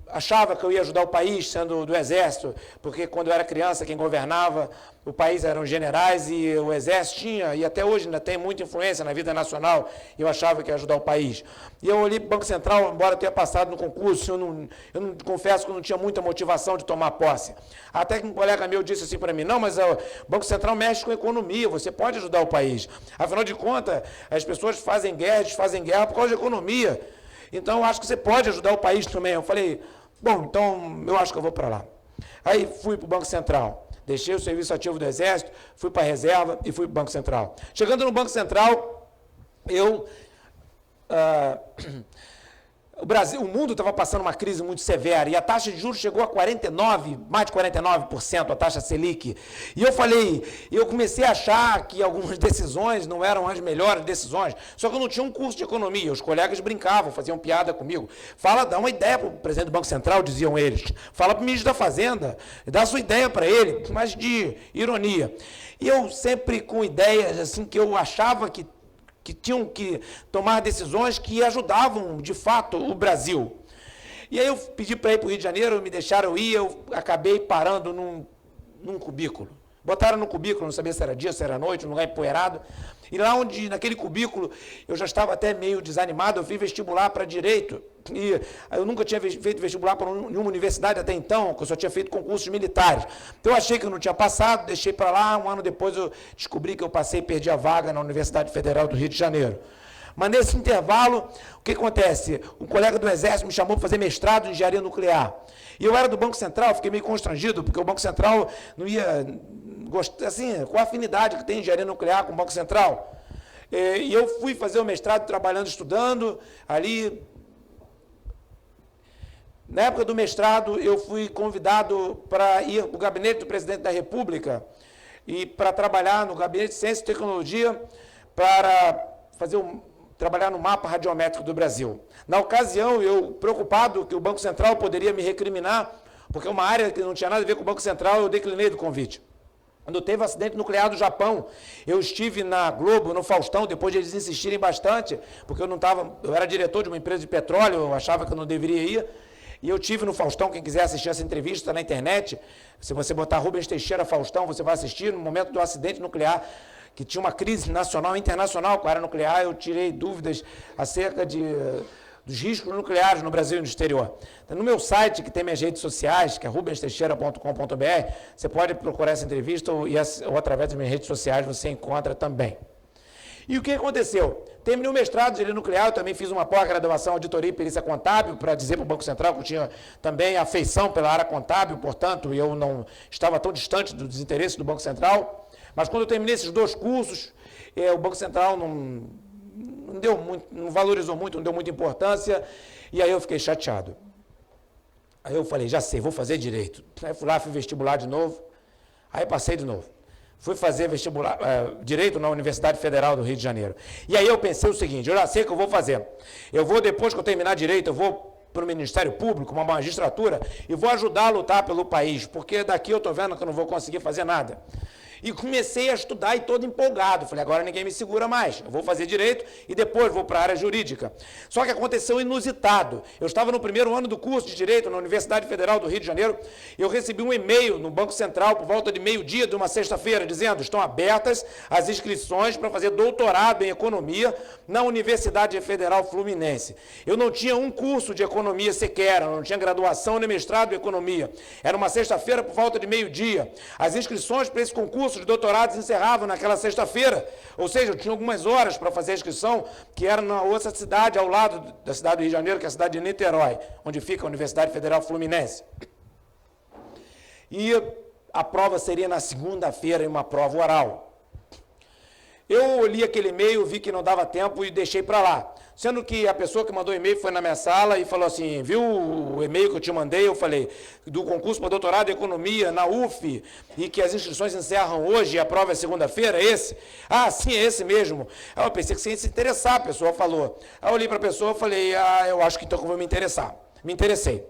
achava que eu ia ajudar o país sendo do Exército, porque quando eu era criança, quem governava o país eram generais e o Exército tinha, e até hoje ainda tem muita influência na vida nacional, e eu achava que ia ajudar o país. E eu olhei para o Banco Central, embora eu tenha passado no concurso, eu não confesso que eu não tinha muita motivação de tomar posse. Até que um colega meu disse assim para mim: não, mas o Banco Central mexe com a economia, você pode ajudar o país. Afinal de contas, as pessoas fazem guerra por causa de economia. Então, eu acho que você pode ajudar o país também. Eu falei: bom, então eu acho que eu vou para lá. Aí fui para o Banco Central. Deixei o serviço ativo do Exército, fui para a reserva e fui para o Banco Central. Chegando no Banco Central, o mundo estava passando uma crise muito severa e a taxa de juros chegou a 49%, mais de 49%, a taxa Selic. E eu comecei a achar que algumas decisões não eram as melhores decisões, só que eu não tinha um curso de economia. Os colegas brincavam, faziam piada comigo. Dá uma ideia para o presidente do Banco Central, diziam eles. Fala para o ministro da Fazenda, dá a sua ideia para ele, mas de ironia. E eu sempre com ideias assim que eu achava que tinham que tomar decisões que ajudavam, de fato, o Brasil. E aí eu pedi para ir para o Rio de Janeiro, me deixaram ir, eu acabei parando num cubículo. Botaram no cubículo, não sabia se era dia, se era noite, um lugar empoeirado. E lá onde, naquele cubículo, eu já estava até meio desanimado, eu fiz vestibular para Direito. E eu nunca tinha feito vestibular para nenhuma universidade até então, porque eu só tinha feito concursos militares. Então eu achei que eu não tinha passado, deixei para lá, um ano depois eu descobri que eu passei e perdi a vaga na Universidade Federal do Rio de Janeiro. Mas nesse intervalo, o que acontece? Um colega do Exército me chamou para fazer mestrado em engenharia nuclear. E eu era do Banco Central, fiquei meio constrangido, porque o Banco Central não ia gostar, assim, com a afinidade que tem engenharia nuclear com o Banco Central. E eu fui fazer o mestrado trabalhando, estudando, ali. Na época do mestrado, eu fui convidado para ir para o gabinete do presidente da República e para trabalhar no gabinete de Ciência e Tecnologia para trabalhar no mapa radiométrico do Brasil. Na ocasião, eu, preocupado que o Banco Central poderia me recriminar, porque é uma área que não tinha nada a ver com o Banco Central, eu declinei do convite. Quando teve o acidente nuclear do Japão, eu estive na Globo, no Faustão, depois de eles insistirem bastante, porque eu era diretor de uma empresa de petróleo, eu achava que eu não deveria ir, e eu tive no Faustão, quem quiser assistir essa entrevista, está na internet, se você botar Rubens Teixeira Faustão, você vai assistir, no momento do acidente nuclear, que tinha uma crise nacional e internacional com a área nuclear, eu tirei dúvidas acerca dos riscos nucleares no Brasil e no exterior. Então, no meu site, que tem minhas redes sociais, que é rubensteixeira.com.br, você pode procurar essa entrevista ou através das minhas redes sociais você encontra também. E o que aconteceu? Terminei o mestrado de engenharia nuclear, eu também fiz uma pós-graduação em auditoria e perícia contábil, para dizer para o Banco Central que eu tinha também afeição pela área contábil, portanto, eu não estava tão distante dos interesses do Banco Central. Mas quando eu terminei esses dois cursos, o Banco Central não valorizou muito, não deu muita importância, e aí eu fiquei chateado. Aí eu falei, já sei, vou fazer Direito. Aí fui lá, fiz vestibular de novo, aí passei de novo. Fui fazer vestibular, Direito na Universidade Federal do Rio de Janeiro. E aí eu pensei o seguinte, eu já sei o que eu vou fazer. Eu vou, depois que eu terminar Direito, eu vou para o Ministério Público, uma magistratura, e vou ajudar a lutar pelo país, porque daqui eu estou vendo que eu não vou conseguir fazer nada. E comecei a estudar e todo empolgado. Falei, agora ninguém me segura mais. Eu vou fazer Direito e depois vou para a área jurídica. Só que aconteceu inusitado. Eu estava no primeiro ano do curso de Direito na Universidade Federal do Rio de Janeiro e eu recebi um e-mail no Banco Central por volta de meio-dia de uma sexta-feira, dizendo, estão abertas as inscrições para fazer doutorado em Economia na Universidade Federal Fluminense. Eu não tinha um curso de Economia sequer, eu não tinha graduação nem mestrado em Economia. Era uma sexta-feira por volta de meio-dia. As inscrições para esse concurso de doutorados encerravam naquela sexta-feira, ou seja, eu tinha algumas horas para fazer a inscrição, que era na outra cidade, ao lado da cidade do Rio de Janeiro, que é a cidade de Niterói, onde fica a Universidade Federal Fluminense. E a prova seria na segunda-feira, uma prova oral. Eu li aquele e-mail, vi que não dava tempo e deixei para lá. Sendo que a pessoa que mandou o e-mail foi na minha sala e falou assim, viu o e-mail que eu te mandei? Eu falei, do concurso para doutorado em Economia na UF, e que as inscrições encerram hoje e a prova é segunda-feira, é esse? Ah, sim, é esse mesmo. Aí eu pensei que você ia se interessar, a pessoa falou. Aí eu olhei para a pessoa e falei, eu acho que então eu vou me interessar. Me interessei.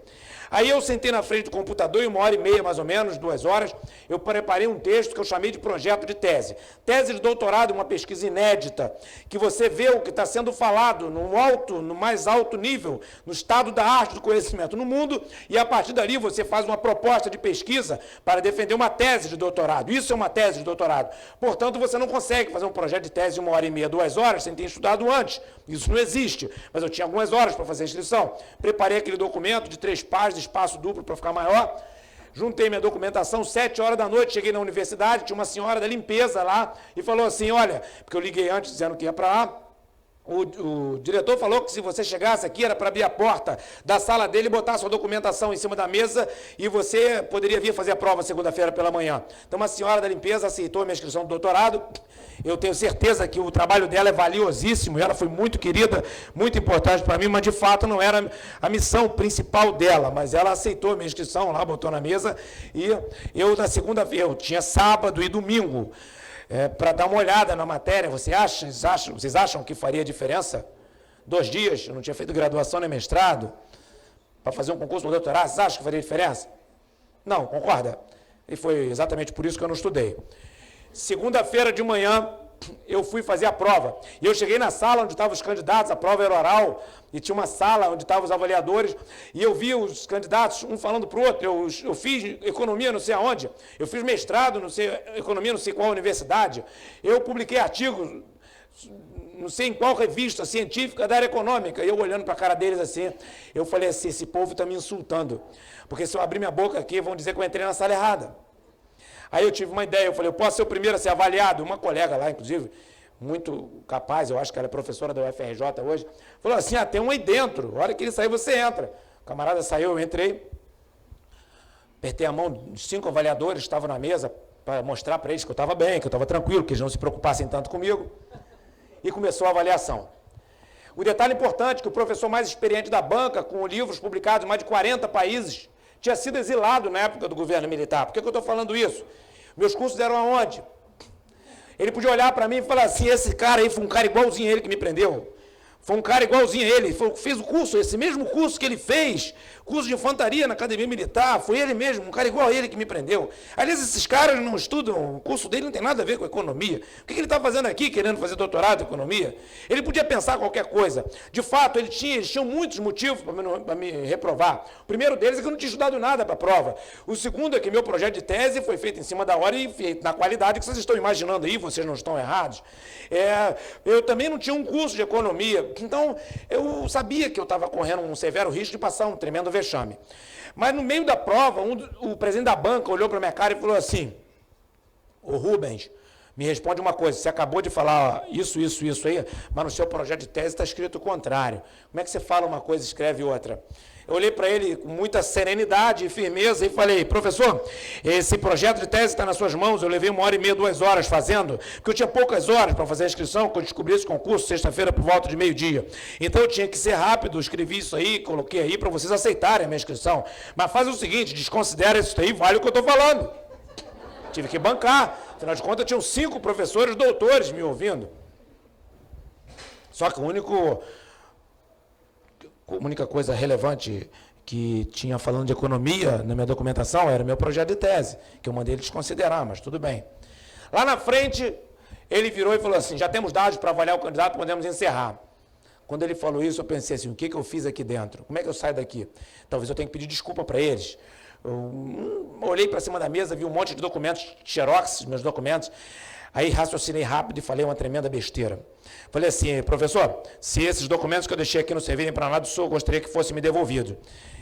Aí eu sentei na frente do computador e 1h30, mais ou menos, 2 horas, eu preparei um texto que eu chamei de projeto de tese. Tese de doutorado, uma pesquisa inédita, que você vê o que está sendo falado no mais alto nível, no estado da arte do conhecimento no mundo, e a partir dali você faz uma proposta de pesquisa para defender uma tese de doutorado. Isso é uma tese de doutorado. Portanto, você não consegue fazer um projeto de tese de 1h30, 2 horas, sem ter estudado antes. Isso não existe. Mas eu tinha algumas horas para fazer a inscrição. Preparei aquele documento de 3 páginas, espaço duplo para ficar maior, juntei minha documentação, 7 horas da noite, cheguei na universidade, tinha uma senhora da limpeza lá, e falou assim, olha, porque eu liguei antes dizendo que ia para lá, o diretor falou que se você chegasse aqui era para abrir a porta da sala dele e botar sua documentação em cima da mesa e você poderia vir fazer a prova segunda-feira pela manhã. Então uma senhora da limpeza aceitou a minha inscrição do doutorado. Eu tenho certeza que o trabalho dela é valiosíssimo, ela foi muito querida, muito importante para mim, mas de fato não era a missão principal dela, mas ela aceitou a minha inscrição lá, botou na mesa, e eu na segunda-feira, eu tinha sábado e domingo, para dar uma olhada na matéria. Vocês acham que faria diferença? 2 dias, eu não tinha feito graduação nem mestrado, para fazer um concurso para doutorado, vocês acham que faria diferença? Não, concorda? E foi exatamente por isso que eu não estudei. Segunda-feira de manhã, eu fui fazer a prova. E eu cheguei na sala onde estavam os candidatos, a prova era oral, e tinha uma sala onde estavam os avaliadores, e eu vi os candidatos, um falando para o outro. Eu fiz economia não sei aonde, eu fiz mestrado, não sei, economia não sei qual universidade, eu publiquei artigos, não sei em qual revista científica da área econômica, e eu olhando para a cara deles assim, eu falei assim, esse povo está me insultando, porque se eu abrir minha boca aqui, vão dizer que eu entrei na sala errada. Aí eu tive uma ideia, eu falei, eu posso ser o primeiro a ser avaliado? Uma colega lá, inclusive, muito capaz, eu acho que ela é professora da UFRJ hoje, falou assim, tem um aí dentro, a hora que ele sair você entra. O camarada saiu, eu entrei, apertei a mão de 5 avaliadores que estavam na mesa, para mostrar para eles que eu estava bem, que eu estava tranquilo, que eles não se preocupassem tanto comigo, e começou a avaliação. O detalhe importante é que o professor mais experiente da banca, com livros publicados em mais de 40 países, tinha sido exilado na época do governo militar. Por que eu estou falando isso? Meus cursos eram aonde? Ele podia olhar para mim e falar assim, esse cara aí foi um cara igualzinho a ele que me prendeu. Foi um cara igualzinho a ele, fez o curso, esse mesmo curso que ele fez, curso de infantaria na academia militar, foi ele mesmo, um cara igual a ele que me prendeu. Aliás, esses caras não estudam, o curso dele não tem nada a ver com economia. O que ele está fazendo aqui, querendo fazer doutorado em economia? Ele podia pensar qualquer coisa. De fato, eles tinham muitos motivos para me reprovar. O primeiro deles é que eu não tinha estudado nada para a prova. O segundo é que meu projeto de tese foi feito em cima da hora e feito na qualidade que vocês estão imaginando aí, vocês não estão errados. Eu também não tinha um curso de economia. Então, eu sabia que eu estava correndo um severo risco de passar um tremendo vexame. Mas, no meio da prova, o presidente da banca olhou para a minha cara e falou assim, ô Rubens, me responde uma coisa, você acabou de falar isso aí, mas no seu projeto de tese está escrito o contrário. Como é que você fala uma coisa e escreve outra? Eu olhei para ele com muita serenidade e firmeza e falei, professor, esse projeto de tese está nas suas mãos, eu levei 1h30, 2 horas fazendo, porque eu tinha poucas horas para fazer a inscrição, quando eu descobri esse concurso, sexta-feira, por volta de meio-dia. Então eu tinha que ser rápido, escrevi isso aí, coloquei aí para vocês aceitarem a minha inscrição. Mas faz o seguinte, desconsidera isso aí, vale o que eu estou falando. Tive que bancar, afinal de contas tinham 5 professores doutores me ouvindo. Só que a única coisa relevante que tinha falando de economia na minha documentação era meu projeto de tese, que eu mandei ele desconsiderar, mas tudo bem. Lá na frente, ele virou e falou assim, já temos dados para avaliar o candidato, podemos encerrar. Quando ele falou isso, eu pensei assim, o que eu fiz aqui dentro? Como é que eu saio daqui? Talvez eu tenha que pedir desculpa para eles. Eu olhei para cima da mesa, vi um monte de documentos, xerox, meus documentos, aí raciocinei rápido e falei uma tremenda besteira. Falei assim, professor, se esses documentos que eu deixei aqui não servirem para nada, o senhor gostaria que fosse me devolvido.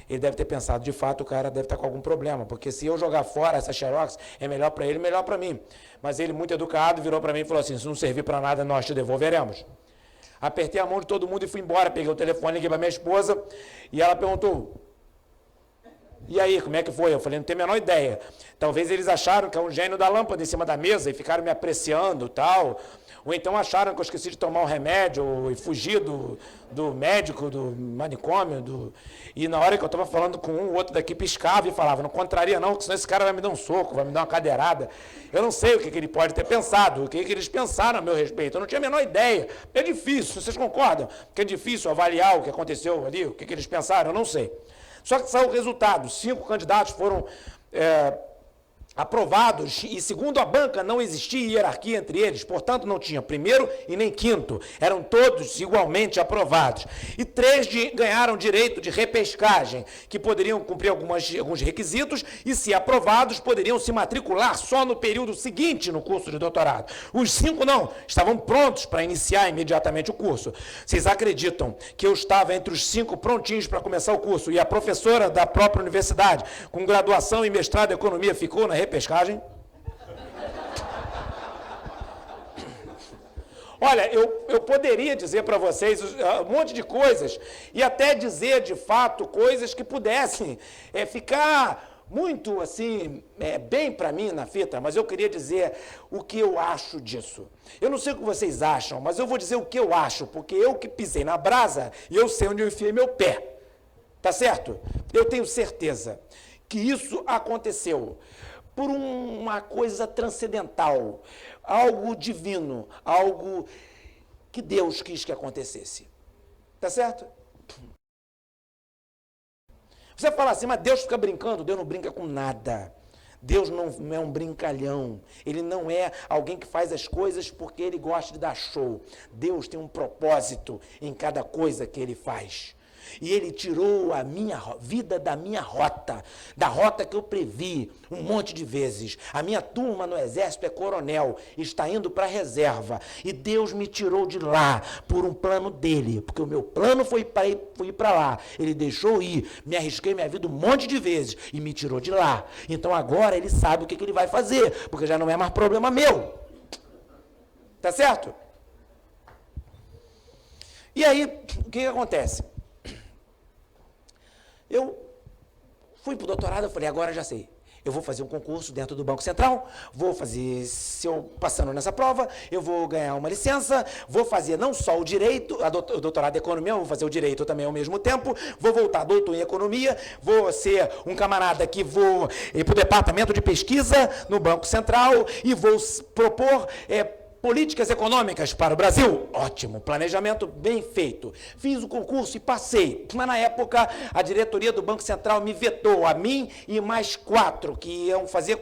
Ele deve ter pensado, de fato, o cara deve estar com algum problema, porque se eu jogar fora essa xerox, é melhor para ele, melhor para mim. Mas ele, muito educado, virou para mim e falou assim, se não servir para nada, nós te devolveremos. Apertei a mão de todo mundo e fui embora, peguei o telefone, liguei para minha esposa, e ela perguntou, e aí, como é que foi? Eu falei, não tenho a menor ideia. Talvez eles acharam que é um gênio da lâmpada em cima da mesa e ficaram me apreciando e tal. Ou então acharam que eu esqueci de tomar um remédio e fugi do médico, do manicômio. E na hora que eu estava falando com um, o outro daqui piscava e falava, não contraria não, porque senão esse cara vai me dar um soco, vai me dar uma cadeirada. Eu não sei o que ele pode ter pensado, o que eles pensaram a meu respeito. Eu não tinha a menor ideia. É difícil, vocês concordam que é difícil avaliar o que aconteceu ali, o que eles pensaram? Eu não sei. Só que saiu o resultado, 5 candidatos foram aprovados e, segundo a banca, não existia hierarquia entre eles, portanto, não tinha primeiro e nem quinto, eram todos igualmente aprovados. E 3 ganharam direito de repescagem, que poderiam cumprir alguns requisitos e, se aprovados, poderiam se matricular só no período seguinte no curso de doutorado. Os 5 não, estavam prontos para iniciar imediatamente o curso. Vocês acreditam que eu estava entre os 5 prontinhos para começar o curso e a professora da própria universidade, com graduação e mestrado em economia, ficou na repescagem? Olha, eu poderia dizer para vocês um monte de coisas e até dizer, de fato, coisas que pudessem ficar muito, assim, bem para mim na fita, mas eu queria dizer o que eu acho disso. Eu não sei o que vocês acham, mas eu vou dizer o que eu acho, porque eu que pisei na brasa e eu sei onde eu enfiei meu pé. Tá certo? Eu tenho certeza que isso aconteceu por uma coisa transcendental, algo divino, algo que Deus quis que acontecesse. Tá certo? Você fala assim, mas Deus fica brincando? Deus não brinca com nada. Deus não é um brincalhão. Ele não é alguém que faz as coisas porque ele gosta de dar show. Deus tem um propósito em cada coisa que ele faz. E ele tirou a minha vida da minha rota, da rota que eu previ um monte de vezes. A minha turma no exército é coronel, está indo para a reserva. E Deus me tirou de lá por um plano dele, porque o meu plano foi ir para lá. Ele deixou ir, me arrisquei minha vida um monte de vezes e me tirou de lá. Então agora ele sabe o que ele vai fazer, porque já não é mais problema meu. Tá certo? E aí, o que acontece? Eu fui para o doutorado, eu falei, agora já sei. Eu vou fazer um concurso dentro do Banco Central, vou fazer, se eu passando nessa prova, eu vou ganhar uma licença, vou fazer não só o direito, o doutorado em economia, eu vou fazer o direito também ao mesmo tempo, vou voltar doutor em economia, vou ser um camarada que vou ir para o departamento de pesquisa no Banco Central e vou propor políticas econômicas para o Brasil. Ótimo, planejamento bem feito. Fiz o concurso e passei. Mas na época a diretoria do Banco Central me vetou, a mim e mais 4 que iam fazer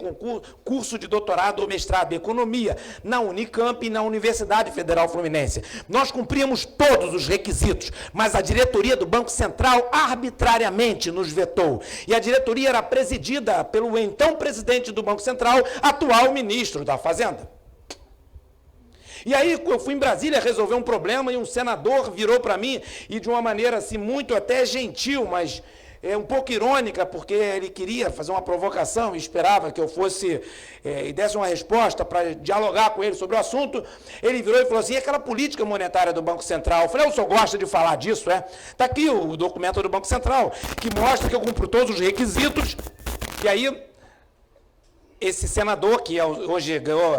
curso de doutorado ou mestrado em economia na Unicamp e na Universidade Federal Fluminense. Nós cumpríamos todos os requisitos, mas a diretoria do Banco Central arbitrariamente nos vetou. E a diretoria era presidida pelo então presidente do Banco Central, atual ministro da Fazenda. E aí eu fui em Brasília resolver um problema e um senador virou para mim e de uma maneira assim muito até gentil, mas um pouco irônica, porque ele queria fazer uma provocação e esperava que eu fosse e desse uma resposta para dialogar com ele sobre o assunto. Ele virou e falou assim, e aquela política monetária do Banco Central? Eu falei, o senhor gosta de falar disso, é? Está aqui o documento do Banco Central, que mostra que eu cumpro todos os requisitos. E aí esse senador, que hoje ganhou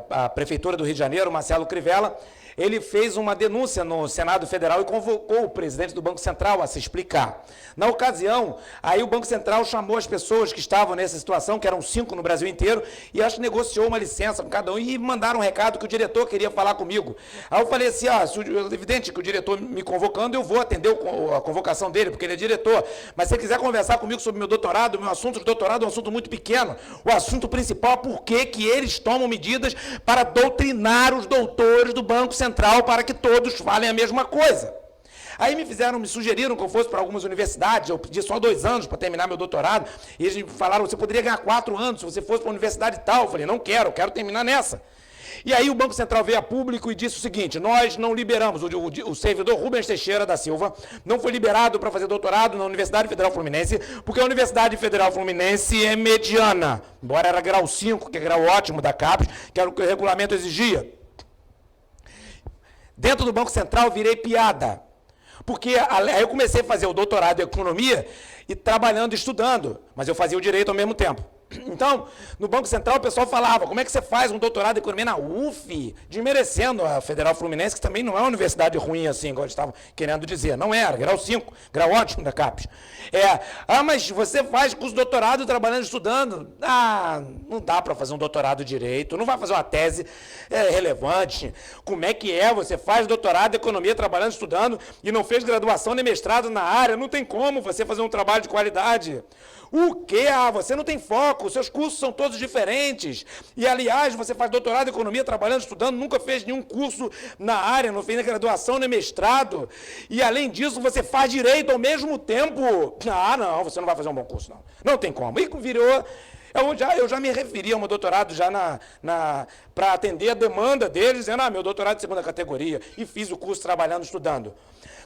a Prefeitura do Rio de Janeiro, Marcelo Crivella, ele fez uma denúncia no Senado Federal e convocou o presidente do Banco Central a se explicar. Na ocasião, aí o Banco Central chamou as pessoas que estavam nessa situação, que eram 5 no Brasil inteiro, e acho que negociou uma licença com cada um e mandaram um recado que o diretor queria falar comigo. Aí eu falei assim, é evidente que o diretor me convocando, eu vou atender a convocação dele, porque ele é diretor, mas se ele quiser conversar comigo sobre meu doutorado, meu assunto de doutorado é um assunto muito pequeno. O assunto principal é por que eles tomam medidas para doutrinar os doutores do Banco Central para que todos falem a mesma coisa. Aí me sugeriram que eu fosse para algumas universidades, eu pedi só 2 anos para terminar meu doutorado, e eles me falaram, você poderia ganhar 4 anos se você fosse para a universidade tal. Eu falei, não quero, quero terminar nessa. E aí o Banco Central veio a público e disse o seguinte, nós não liberamos, o servidor Rubens Teixeira da Silva não foi liberado para fazer doutorado na Universidade Federal Fluminense, porque a Universidade Federal Fluminense é mediana, embora era grau 5, que é grau ótimo da CAPES, que era o que o regulamento exigia. Dentro do Banco Central virei piada, porque aí eu comecei a fazer o doutorado em economia e trabalhando, estudando, mas eu fazia o direito ao mesmo tempo. Então, no Banco Central o pessoal falava, como é que você faz um doutorado em economia na UF, desmerecendo a Federal Fluminense, que também não é uma universidade ruim assim, igual eles estavam querendo dizer. Não era, grau 5, grau ótimo da CAPES. Mas você faz curso de doutorado trabalhando, estudando. Não dá para fazer um doutorado direito, não vai fazer uma tese relevante. Como é que você faz doutorado em economia trabalhando, estudando e não fez graduação nem mestrado na área? Não tem como você fazer um trabalho de qualidade. O quê? Você não tem foco, seus cursos são todos diferentes. E, aliás, você faz doutorado em economia, trabalhando, estudando, nunca fez nenhum curso na área, não fez nem graduação nem mestrado. E, além disso, você faz direito ao mesmo tempo. Não, você não vai fazer um bom curso, não. Não tem como. E virou... Eu já me referi ao meu doutorado já para atender a demanda deles, dizendo, meu doutorado de 2ª categoria, e fiz o curso trabalhando, estudando.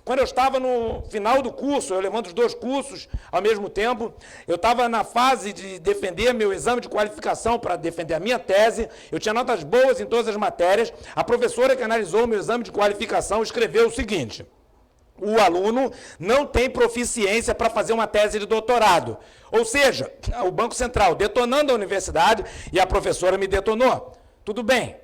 Quando eu estava no final do curso, eu levando os 2 cursos ao mesmo tempo, eu estava na fase de defender meu exame de qualificação para defender a minha tese, eu tinha notas boas em todas as matérias, a professora que analisou o meu exame de qualificação escreveu o seguinte: o aluno não tem proficiência para fazer uma tese de doutorado. Ou seja, o Banco Central detonando a universidade e a professora me detonou. Tudo bem.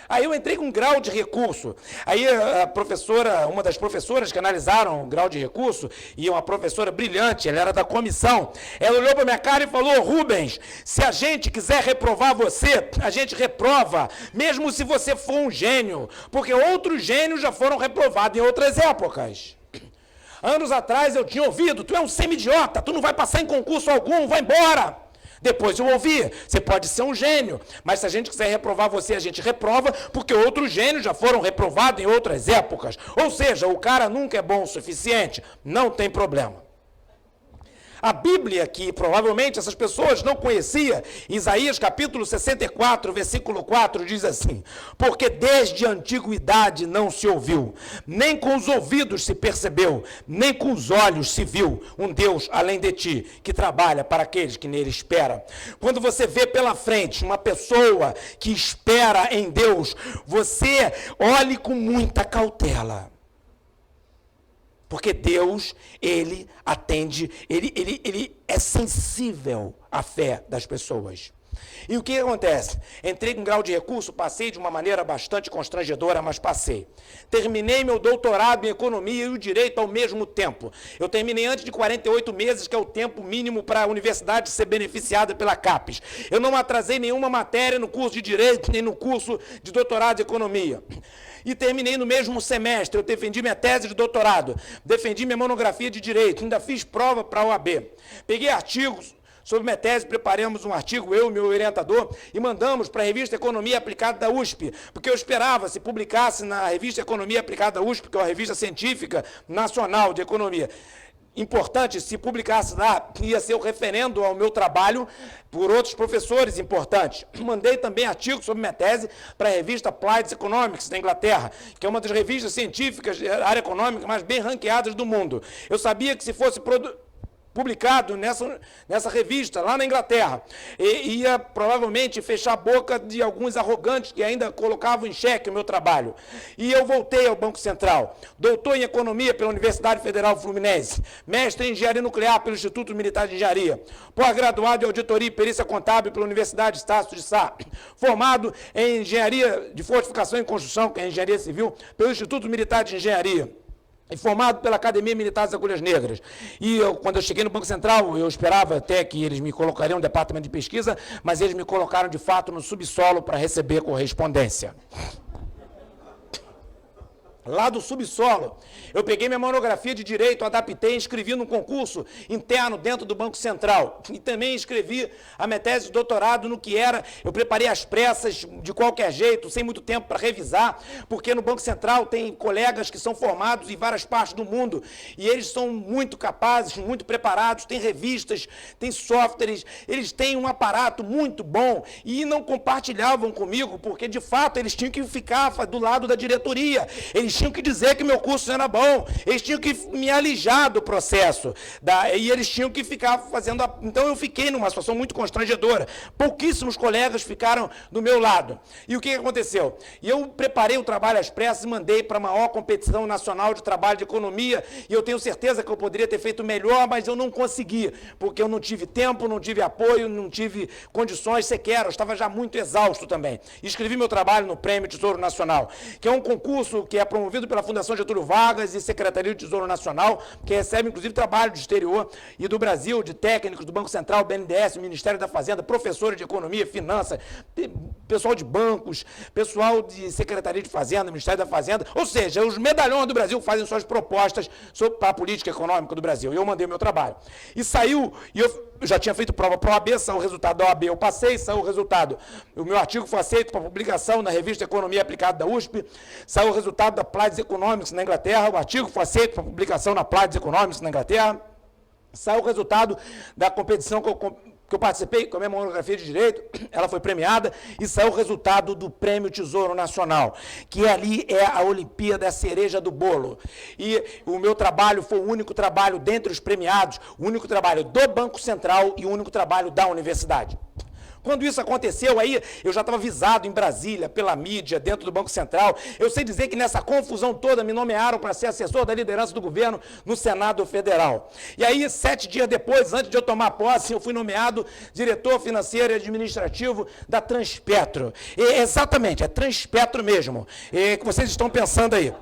Aí eu entrei com um grau de recurso. Aí a professora, uma das professoras que analisaram o grau de recurso, e uma professora brilhante, ela era da comissão, ela olhou para minha cara e falou: Rubens, se a gente quiser reprovar você, a gente reprova, mesmo se você for um gênio, porque outros gênios já foram reprovados em outras épocas. Anos atrás eu tinha ouvido, tu é um semi-idiota, tu não vai passar em concurso algum, vai embora. Depois eu ouvi, você pode ser um gênio, mas se a gente quiser reprovar você, a gente reprova, porque outros gênios já foram reprovados em outras épocas. Ou seja, o cara nunca é bom o suficiente, não tem problema. A Bíblia, que provavelmente essas pessoas não conheciam, Isaías capítulo 64, versículo 4, diz assim: porque desde a antiguidade não se ouviu, nem com os ouvidos se percebeu, nem com os olhos se viu um Deus além de ti, que trabalha para aqueles que nele esperam. Quando você vê pela frente uma pessoa que espera em Deus, você olhe com muita cautela. Porque Deus, Ele atende, Ele é sensível à fé das pessoas. E o que acontece? Entrei com grau de recurso, passei de uma maneira bastante constrangedora, mas passei. Terminei meu doutorado em economia e o direito ao mesmo tempo. Eu terminei antes de 48 meses, que é o tempo mínimo para a universidade ser beneficiada pela CAPES. Eu não atrasei nenhuma matéria no curso de direito, nem no curso de doutorado em economia. E terminei no mesmo semestre, eu defendi minha tese de doutorado, defendi minha monografia de direito, ainda fiz prova para a OAB. Peguei artigos sobre minha tese, preparamos um artigo, eu e meu orientador, e mandamos para a revista Economia Aplicada da USP, porque eu esperava, se publicasse na revista Economia Aplicada da USP, que é uma revista científica nacional de economia, importante, se publicasse lá, ia ser o referendo ao meu trabalho por outros professores importantes. Mandei também artigos sobre minha tese para a revista Applied Economics, da Inglaterra, que é uma das revistas científicas da área econômica mais bem ranqueadas do mundo. Eu sabia que se fosse publicado nessa revista, lá na Inglaterra, e ia provavelmente fechar a boca de alguns arrogantes que ainda colocavam em xeque o meu trabalho. E eu voltei ao Banco Central, doutor em Economia pela Universidade Federal Fluminense, mestre em Engenharia Nuclear pelo Instituto Militar de Engenharia, pós-graduado em Auditoria e Perícia Contábil pela Universidade Estácio de Sá, formado em Engenharia de Fortificação e Construção, que é Engenharia Civil, pelo Instituto Militar de Engenharia, e formado pela Academia Militar das Agulhas Negras. E quando eu cheguei no Banco Central, eu esperava até que eles me colocariam no departamento de pesquisa, mas eles me colocaram, de fato, no subsolo para receber correspondência. Lá do subsolo, eu peguei minha monografia de direito, adaptei, inscrevi num concurso interno dentro do Banco Central. E também escrevi a minha tese de doutorado no que era. Eu preparei às pressas, de qualquer jeito, sem muito tempo para revisar, porque no Banco Central tem colegas que são formados em várias partes do mundo, e eles são muito capazes, muito preparados, têm revistas, têm softwares, eles têm um aparato muito bom, e não compartilhavam comigo, porque de fato eles tinham que ficar do lado da diretoria, eles tinham que dizer que meu curso era bom, eles tinham que me alijar do processo, e eles tinham que ficar fazendo... Então eu fiquei numa situação muito constrangedora, pouquíssimos colegas ficaram do meu lado. E o que aconteceu? E eu preparei o trabalho às pressas e mandei para a maior competição nacional de trabalho de economia, e eu tenho certeza que eu poderia ter feito melhor, mas eu não consegui, porque eu não tive tempo, não tive apoio, não tive condições sequer, eu estava já muito exausto também. Escrevi meu trabalho no Prêmio Tesouro Nacional, que é um concurso que é promovido pela Fundação Getúlio Vargas e Secretaria do Tesouro Nacional, que recebe, inclusive, trabalho do exterior e do Brasil, de técnicos do Banco Central, BNDES, Ministério da Fazenda, professores de Economia, Finanças, pessoal de bancos, pessoal de Secretaria de Fazenda, Ministério da Fazenda, ou seja, os medalhões do Brasil fazem suas propostas para a política econômica do Brasil. E eu mandei o meu trabalho. E saiu, e eu já tinha feito prova para a OAB, saiu o resultado da OAB, eu passei, saiu o resultado. O meu artigo foi aceito para publicação na revista Economia Aplicada da USP, saiu o resultado da Applied Economics na Inglaterra, o artigo foi aceito para publicação na Applied Economics na Inglaterra, saiu o resultado da competição que eu participei com a minha monografia de direito, ela foi premiada, e saiu o resultado do Prêmio Tesouro Nacional, que ali é a Olimpíada, a cereja do bolo. E o meu trabalho foi o único trabalho dentre os premiados, o único trabalho do Banco Central e o único trabalho da universidade. Quando isso aconteceu, aí eu já estava avisado em Brasília, pela mídia, dentro do Banco Central. Eu sei dizer que nessa confusão toda me nomearam para ser assessor da liderança do governo no Senado Federal. E aí, 7 dias depois, antes de eu tomar posse, eu fui nomeado diretor financeiro e administrativo da Transpetro. E, exatamente, é Transpetro mesmo, que vocês estão pensando aí.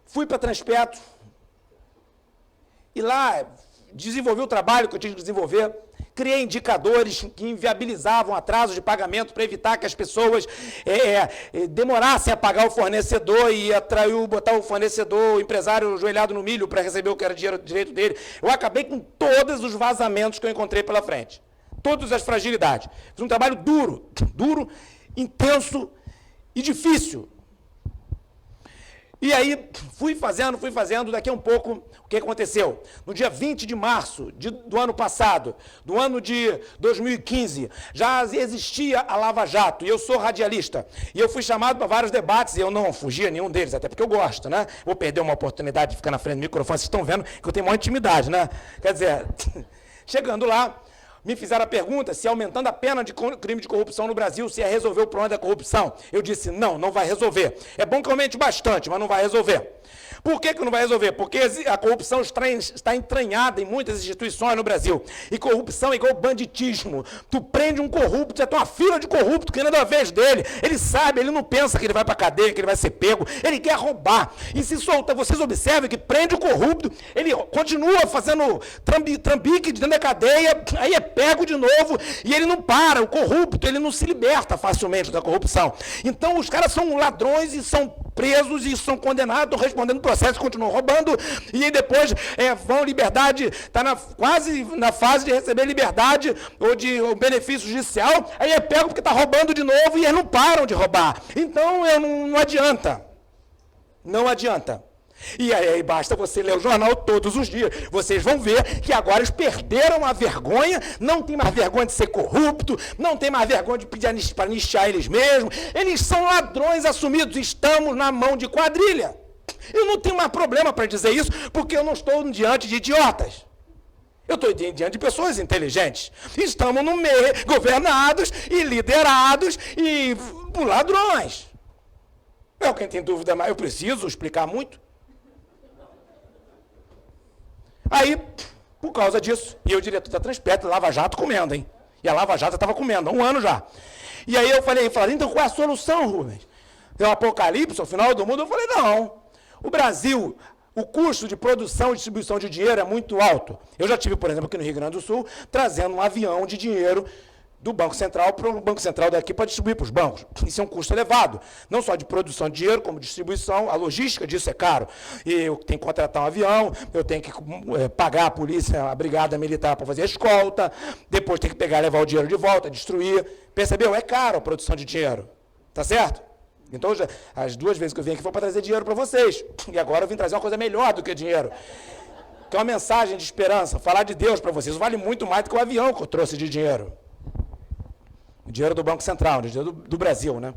Fui para a Transpetro. E lá, desenvolvi o trabalho que eu tinha que desenvolver, criei indicadores que inviabilizavam atrasos de pagamento para evitar que as pessoas demorassem a pagar o fornecedor e botar o fornecedor, o empresário ajoelhado no milho para receber o que era direito dele. Eu acabei com todos os vazamentos que eu encontrei pela frente. Todas as fragilidades. Fiz um trabalho duro, intenso e difícil. E aí, fui fazendo, daqui a um pouco, o que aconteceu? No dia 20 de março do ano passado, do ano de 2015, já existia a Lava Jato, e eu sou radialista, e eu fui chamado para vários debates, e eu não fugia nenhum deles, até porque eu gosto, né? Vou perder uma oportunidade de ficar na frente do microfone, vocês estão vendo que eu tenho maior intimidade, né? Quer dizer, chegando lá, me fizeram a pergunta se aumentando a pena de crime de corrupção no Brasil, se ia resolver o problema da corrupção. Eu disse, não vai resolver. É bom que aumente bastante, mas não vai resolver. Por que não vai resolver? Porque a corrupção está entranhada em muitas instituições no Brasil. E corrupção é igual banditismo. Tu prende um corrupto, já tem uma fila de corrupto querendo a vez dele. Ele sabe, ele não pensa que ele vai para a cadeia, que ele vai ser pego. Ele quer roubar. E se solta, vocês observam que prende o corrupto, ele continua fazendo trambique dentro da cadeia, aí é pego de novo e ele não para. O corrupto, ele não se liberta facilmente da corrupção. Então, os caras são ladrões e são presos e são condenados, estão respondendo processo, continuam roubando, e aí depois vão liberdade, está quase na fase de receber liberdade ou de benefício judicial, aí é pego porque está roubando de novo e eles não param de roubar. Então, não adianta. Não adianta. E aí basta você ler o jornal todos os dias. Vocês vão ver que agora eles perderam a vergonha, não tem mais vergonha de ser corrupto, não tem mais vergonha de pedir para anistiar eles mesmos. Eles são ladrões assumidos, estamos na mão de quadrilha. Eu não tenho mais problema para dizer isso, porque eu não estou diante de idiotas. Eu estou diante de pessoas inteligentes. Estamos no meio, governados e liderados por ladrões. Quem tem dúvida, mas eu preciso explicar muito. Aí, por causa disso, e eu, diretor da Transpetro, Lava Jato comendo, hein? E a Lava Jato estava comendo, há um ano já. E aí eu falei, então qual é a solução, Rubens? Tem um apocalipse, o final do mundo? Eu falei, não. O Brasil, o custo de produção e distribuição de dinheiro é muito alto. Eu já tive, por exemplo, aqui no Rio Grande do Sul, trazendo um avião de dinheiro do Banco Central para o Banco Central daqui para distribuir para os bancos. Isso é um custo elevado, não só de produção de dinheiro, como distribuição, a logística disso é caro. E eu tenho que contratar um avião, eu tenho que pagar a polícia, a brigada militar para fazer a escolta, depois tem que pegar e levar o dinheiro de volta, destruir. Percebeu? É caro a produção de dinheiro. Tá certo? Então, as 2 vezes que eu vim aqui foi para trazer dinheiro para vocês. E agora eu vim trazer uma coisa melhor do que dinheiro. Que é uma mensagem de esperança, falar de Deus para vocês. Vale muito mais do que o avião que eu trouxe de dinheiro. O dinheiro do Banco Central, o dinheiro do Brasil, né?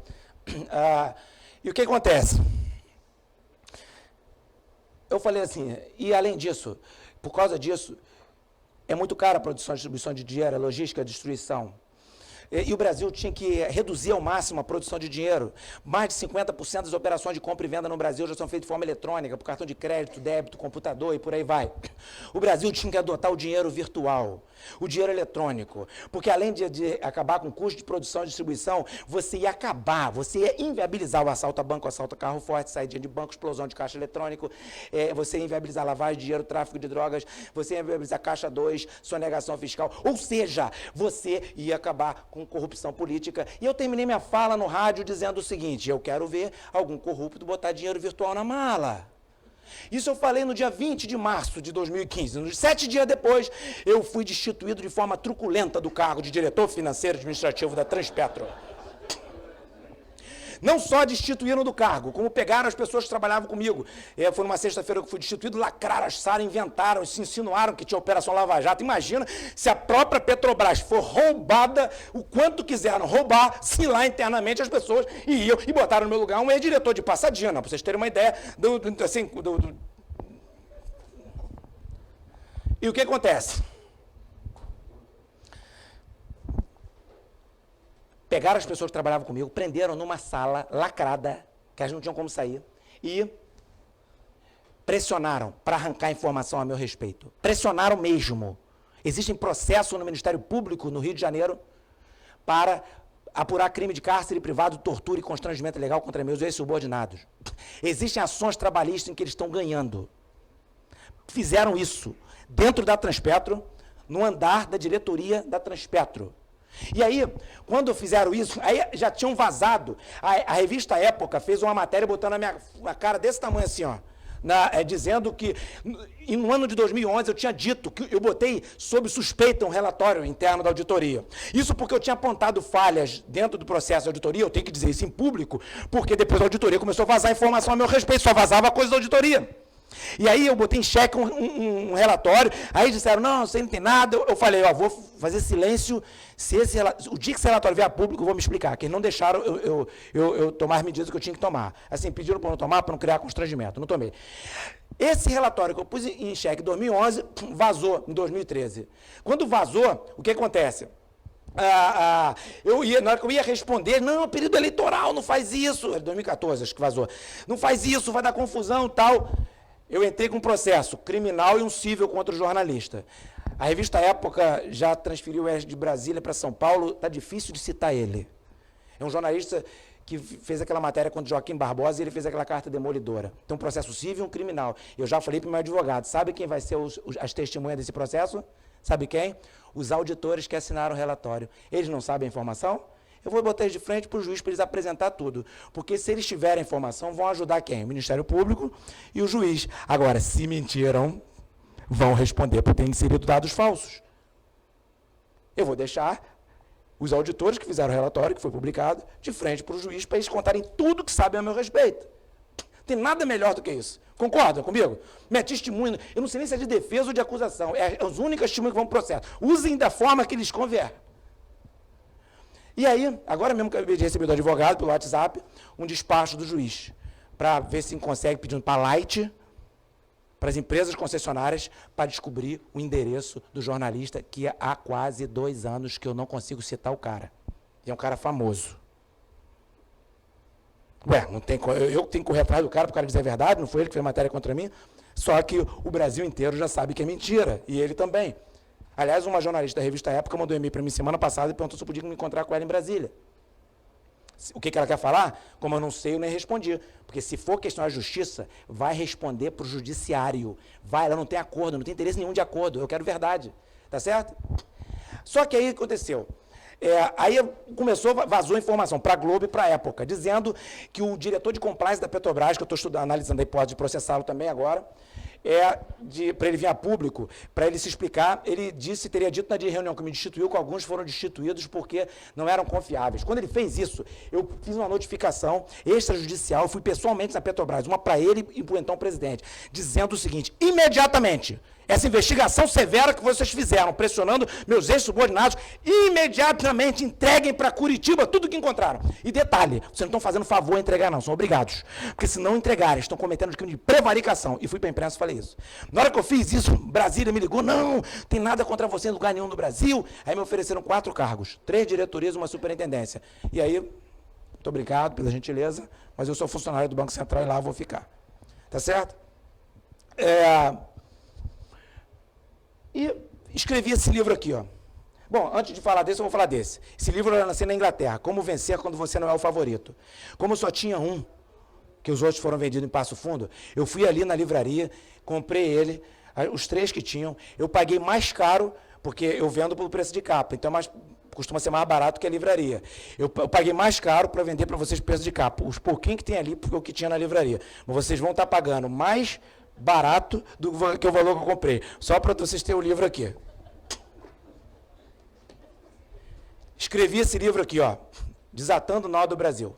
E o que acontece? Eu falei assim, e além disso, por causa disso, é muito cara a produção e distribuição de dinheiro, a logística, a destruição. E o Brasil tinha que reduzir ao máximo a produção de dinheiro. Mais de 50% das operações de compra e venda no Brasil já são feitas de forma eletrônica, por cartão de crédito, débito, computador e por aí vai. O Brasil tinha que adotar o dinheiro virtual, o dinheiro eletrônico, porque além de acabar com o custo de produção e distribuição, você ia inviabilizar o assalto a banco, o assalto a carro forte, saída de banco, explosão de caixa eletrônico, você ia inviabilizar lavagem de dinheiro, tráfico de drogas, você ia inviabilizar caixa 2, sonegação fiscal, ou seja, você ia acabar com corrupção política. E eu terminei minha fala no rádio dizendo o seguinte, eu quero ver algum corrupto botar dinheiro virtual na mala. Isso eu falei no dia 20 de março de 2015. Nos 7 dias depois, eu fui destituído de forma truculenta do cargo de diretor financeiro administrativo da Transpetro. Não só destituíram do cargo, como pegaram as pessoas que trabalhavam comigo. Foi numa sexta-feira que eu fui destituído, lacraram, acharam, inventaram, se insinuaram que tinha Operação Lava Jato. Imagina se a própria Petrobras for roubada, o quanto quiseram roubar, se lá internamente as pessoas iam e botaram no meu lugar um ex-diretor de Passadina, para vocês terem uma ideia E o que acontece? Pegaram as pessoas que trabalhavam comigo, prenderam numa sala lacrada, que elas não tinham como sair, e pressionaram para arrancar informação a meu respeito. Pressionaram mesmo. Existem processos no Ministério Público, no Rio de Janeiro, para apurar crime de cárcere privado, tortura e constrangimento ilegal contra meus ex-subordinados. Existem ações trabalhistas em que eles estão ganhando. Fizeram isso dentro da Transpetro, no andar da diretoria da Transpetro. E aí, quando fizeram isso, aí já tinham vazado. A revista Época fez uma matéria botando a cara desse tamanho assim, ó. Dizendo que no ano de 2011 eu tinha dito que eu botei sob suspeita um relatório interno da auditoria. Isso porque eu tinha apontado falhas dentro do processo de auditoria, eu tenho que dizer isso em público, porque depois a auditoria começou a vazar informação a meu respeito, só vazava coisa da auditoria. E aí eu botei em xeque um relatório, aí disseram, não, você não tem nada. Eu falei, ó, vou fazer silêncio, o dia que esse relatório vier a público, eu vou me explicar, que eles não deixaram eu tomar as medidas que eu tinha que tomar. Assim, pediram para não tomar, para não criar constrangimento, não tomei. Esse relatório que eu pus em xeque em 2011, vazou em 2013. Quando vazou, o que acontece? Na hora que eu ia responder, não, período eleitoral, não faz isso, 2014 acho que vazou, não faz isso, vai dar confusão e tal. Eu entrei com um processo criminal e um cível contra o jornalista. A revista Época já transferiu o de Brasília para São Paulo, está difícil de citar ele. É um jornalista que fez aquela matéria contra Joaquim Barbosa e ele fez aquela carta demolidora. Tem um processo civil e um criminal. Eu já falei para o meu advogado, sabe quem vai ser as testemunhas desse processo? Sabe quem? Os auditores que assinaram o relatório. Eles não sabem a informação? Eu vou botar eles de frente para o juiz para eles apresentar tudo. Porque se eles tiverem informação, vão ajudar quem? O Ministério Público e o juiz. Agora, se mentiram, vão responder por ter inserido dados falsos. Eu vou deixar os auditores que fizeram o relatório, que foi publicado, de frente para o juiz, para eles contarem tudo que sabem a meu respeito. Tem nada melhor do que isso. Concordam comigo? Minha testemunha, eu não sei nem se é de defesa ou de acusação, é as únicas testemunhas que vão para o processo. Usem da forma que lhes convier. E aí, agora mesmo que eu acabei de receber do advogado, pelo WhatsApp, um despacho do juiz, para ver se consegue, pedindo para a Light, para as empresas concessionárias, para descobrir o endereço do jornalista, que há quase 2 anos que eu não consigo citar o cara. E é um cara famoso. Ué, não tem, eu tenho que correr atrás do cara para o cara dizer a verdade, não foi ele que fez matéria contra mim? Só que o Brasil inteiro já sabe que é mentira, e ele também. Aliás, uma jornalista da revista Época mandou um e-mail para mim semana passada e perguntou se eu podia me encontrar com ela em Brasília. O que ela quer falar? Como eu não sei, eu nem respondi. Porque se for questão da justiça, vai responder para o judiciário. Vai, ela não tem acordo, não tem interesse nenhum de acordo. Eu quero verdade. Tá certo? Só que aí o que aconteceu? Aí vazou informação para a Globo e para a Época, dizendo que o diretor de compliance da Petrobras, que eu estou analisando a hipótese de processá-lo também agora, para ele vir a público, para ele se explicar, ele teria dito na reunião que me destituiu, que alguns foram destituídos porque não eram confiáveis. Quando ele fez isso, eu fiz uma notificação extrajudicial, fui pessoalmente na Petrobras, uma para ele e para o então presidente, dizendo o seguinte, imediatamente, essa investigação severa que vocês fizeram, pressionando meus ex-subordinados, imediatamente entreguem para Curitiba tudo que encontraram. E detalhe, vocês não estão fazendo favor a entregar não, são obrigados. Porque se não entregarem, estão cometendo crime de prevaricação. E fui para a imprensa e falei isso. Na hora que eu fiz isso, Brasília me ligou, não, tem nada contra você em lugar nenhum no Brasil. Aí me ofereceram 4 cargos, 3 diretorias e uma superintendência. E aí, muito obrigado pela gentileza, mas eu sou funcionário do Banco Central e lá eu vou ficar. Tá certo? E escrevi esse livro aqui, ó. Bom, antes de falar desse, eu vou falar desse. Esse livro eu lancei na Inglaterra, Como Vencer Quando Você Não é o Favorito. Como só tinha um, que os outros foram vendidos em Passo Fundo, eu fui ali na livraria, comprei ele, os 3 que tinham, eu paguei mais caro, porque eu vendo pelo preço de capa, então costuma ser mais barato que a livraria. Eu paguei mais caro para vender para vocês preço de capa. Os pouquinhos que tem ali, porque o que tinha na livraria. Mas vocês vão estar pagando mais barato do que o valor que eu comprei. Só para vocês terem o livro aqui. Escrevi esse livro aqui, ó, Desatando o Nó do Brasil.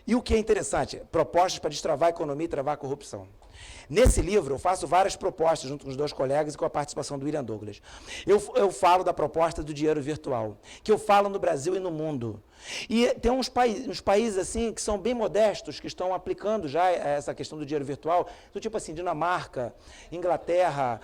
E o que é interessante, propostas para destravar a economia e travar a corrupção. Nesse livro, eu faço várias propostas junto com os 2 colegas e com a participação do William Douglas. Eu falo da proposta do dinheiro virtual, que eu falo no Brasil e no mundo. E tem uns países assim que são bem modestos, que estão aplicando já essa questão do dinheiro virtual, do tipo assim, Dinamarca, Inglaterra,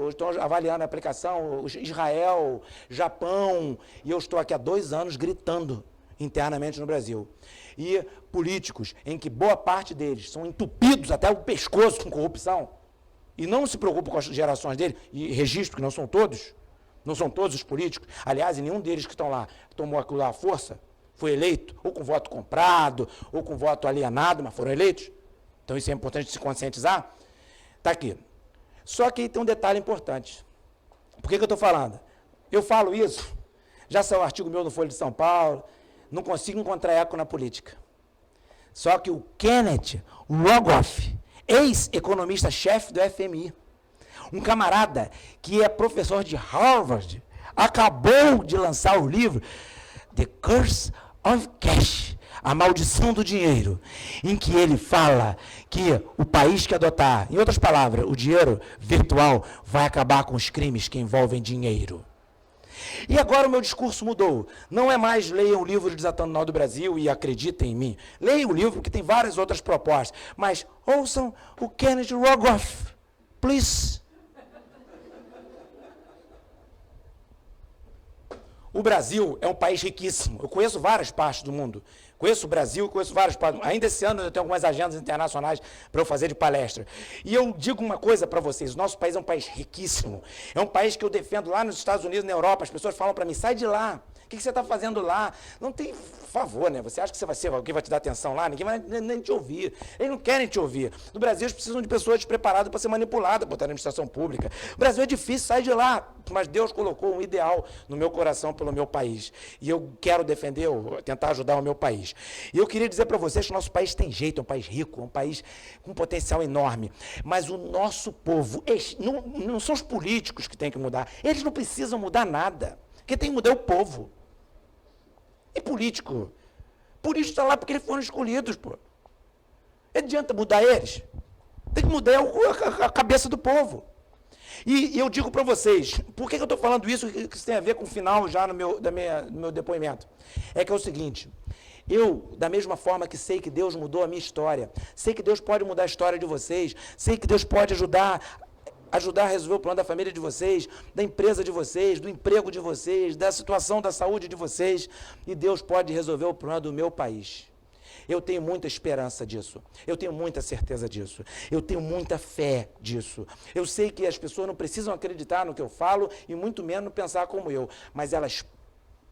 estão avaliando a aplicação, Israel, Japão, e eu estou aqui há 2 anos gritando internamente no Brasil. E políticos em que boa parte deles são entupidos até o pescoço com corrupção e não se preocupam com as gerações dele, e registro que não são todos os políticos, aliás, nenhum deles que estão lá tomou aquilo lá à força, foi eleito, ou com voto comprado, ou com voto alienado, mas foram eleitos. Então isso é importante se conscientizar. Está aqui. Só que tem um detalhe importante. Por que eu estou falando? Eu falo isso, já saiu um artigo meu no Folha de São Paulo, não consigo encontrar eco na política. Só que o Kenneth Rogoff, ex-economista-chefe do FMI, um camarada que é professor de Harvard, acabou de lançar o livro The Curse of Cash, A Maldição do Dinheiro, em que ele fala que o país que adotar, em outras palavras, o dinheiro virtual vai acabar com os crimes que envolvem dinheiro. E agora o meu discurso mudou. Não é mais leiam o livro Desatando o Nó do Brasil e acreditem em mim. Leiam o livro porque tem várias outras propostas. Mas ouçam o Kenneth Rogoff. Please. O Brasil é um país riquíssimo. Eu conheço várias partes do mundo. Conheço o Brasil, conheço várias partes. Ainda esse ano eu tenho algumas agendas internacionais para eu fazer de palestra. E eu digo uma coisa para vocês, o nosso país é um país riquíssimo. É um país que eu defendo lá nos Estados Unidos, na Europa. As pessoas falam para mim, sai de lá. O que você está fazendo lá? Não tem favor, né? Você acha que você vai ser alguém vai te dar atenção lá? Ninguém vai nem te ouvir. Eles não querem te ouvir. No Brasil, eles precisam de pessoas despreparadas para ser manipuladas, botar na administração pública. O Brasil é difícil, sai de lá. Mas Deus colocou um ideal no meu coração pelo meu país. E eu quero defender, tentar ajudar o meu país. E eu queria dizer para vocês que o nosso país tem jeito, é um país rico, é um país com um potencial enorme. Mas o nosso povo, não são os políticos que têm que mudar. Eles não precisam mudar nada. Quem tem que mudar é o povo. E político? Político está lá porque eles foram escolhidos, pô. Não adianta mudar eles. Tem que mudar a cabeça do povo. E eu digo para vocês, por que eu estou falando isso, que isso tem a ver com o final já no meu depoimento? É que é o seguinte, eu, da mesma forma que sei que Deus mudou a minha história, sei que Deus pode mudar a história de vocês, sei que Deus pode ajudar a resolver o problema da família de vocês, da empresa de vocês, do emprego de vocês, da situação da saúde de vocês, e Deus pode resolver o problema do meu país. Eu tenho muita esperança disso, eu tenho muita certeza disso, eu tenho muita fé disso. Eu sei que as pessoas não precisam acreditar no que eu falo e muito menos pensar como eu, mas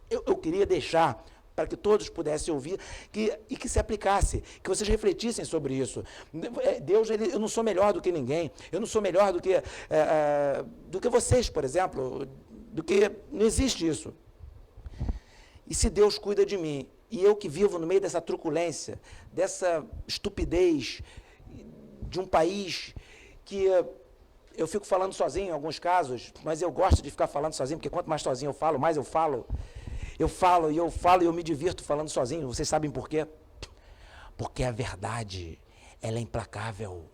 eu queria deixar para que todos pudessem ouvir e que se aplicasse, que vocês refletissem sobre isso. Deus, eu não sou melhor do que ninguém, eu não sou melhor do que vocês, por exemplo, não existe isso. E se Deus cuida de mim, e eu que vivo no meio dessa truculência, dessa estupidez, de um país que eu fico falando sozinho em alguns casos, mas eu gosto de ficar falando sozinho, porque quanto mais sozinho eu falo, mais eu falo. Eu falo e eu me divirto falando sozinho. Vocês sabem por quê? Porque a verdade, ela é implacável.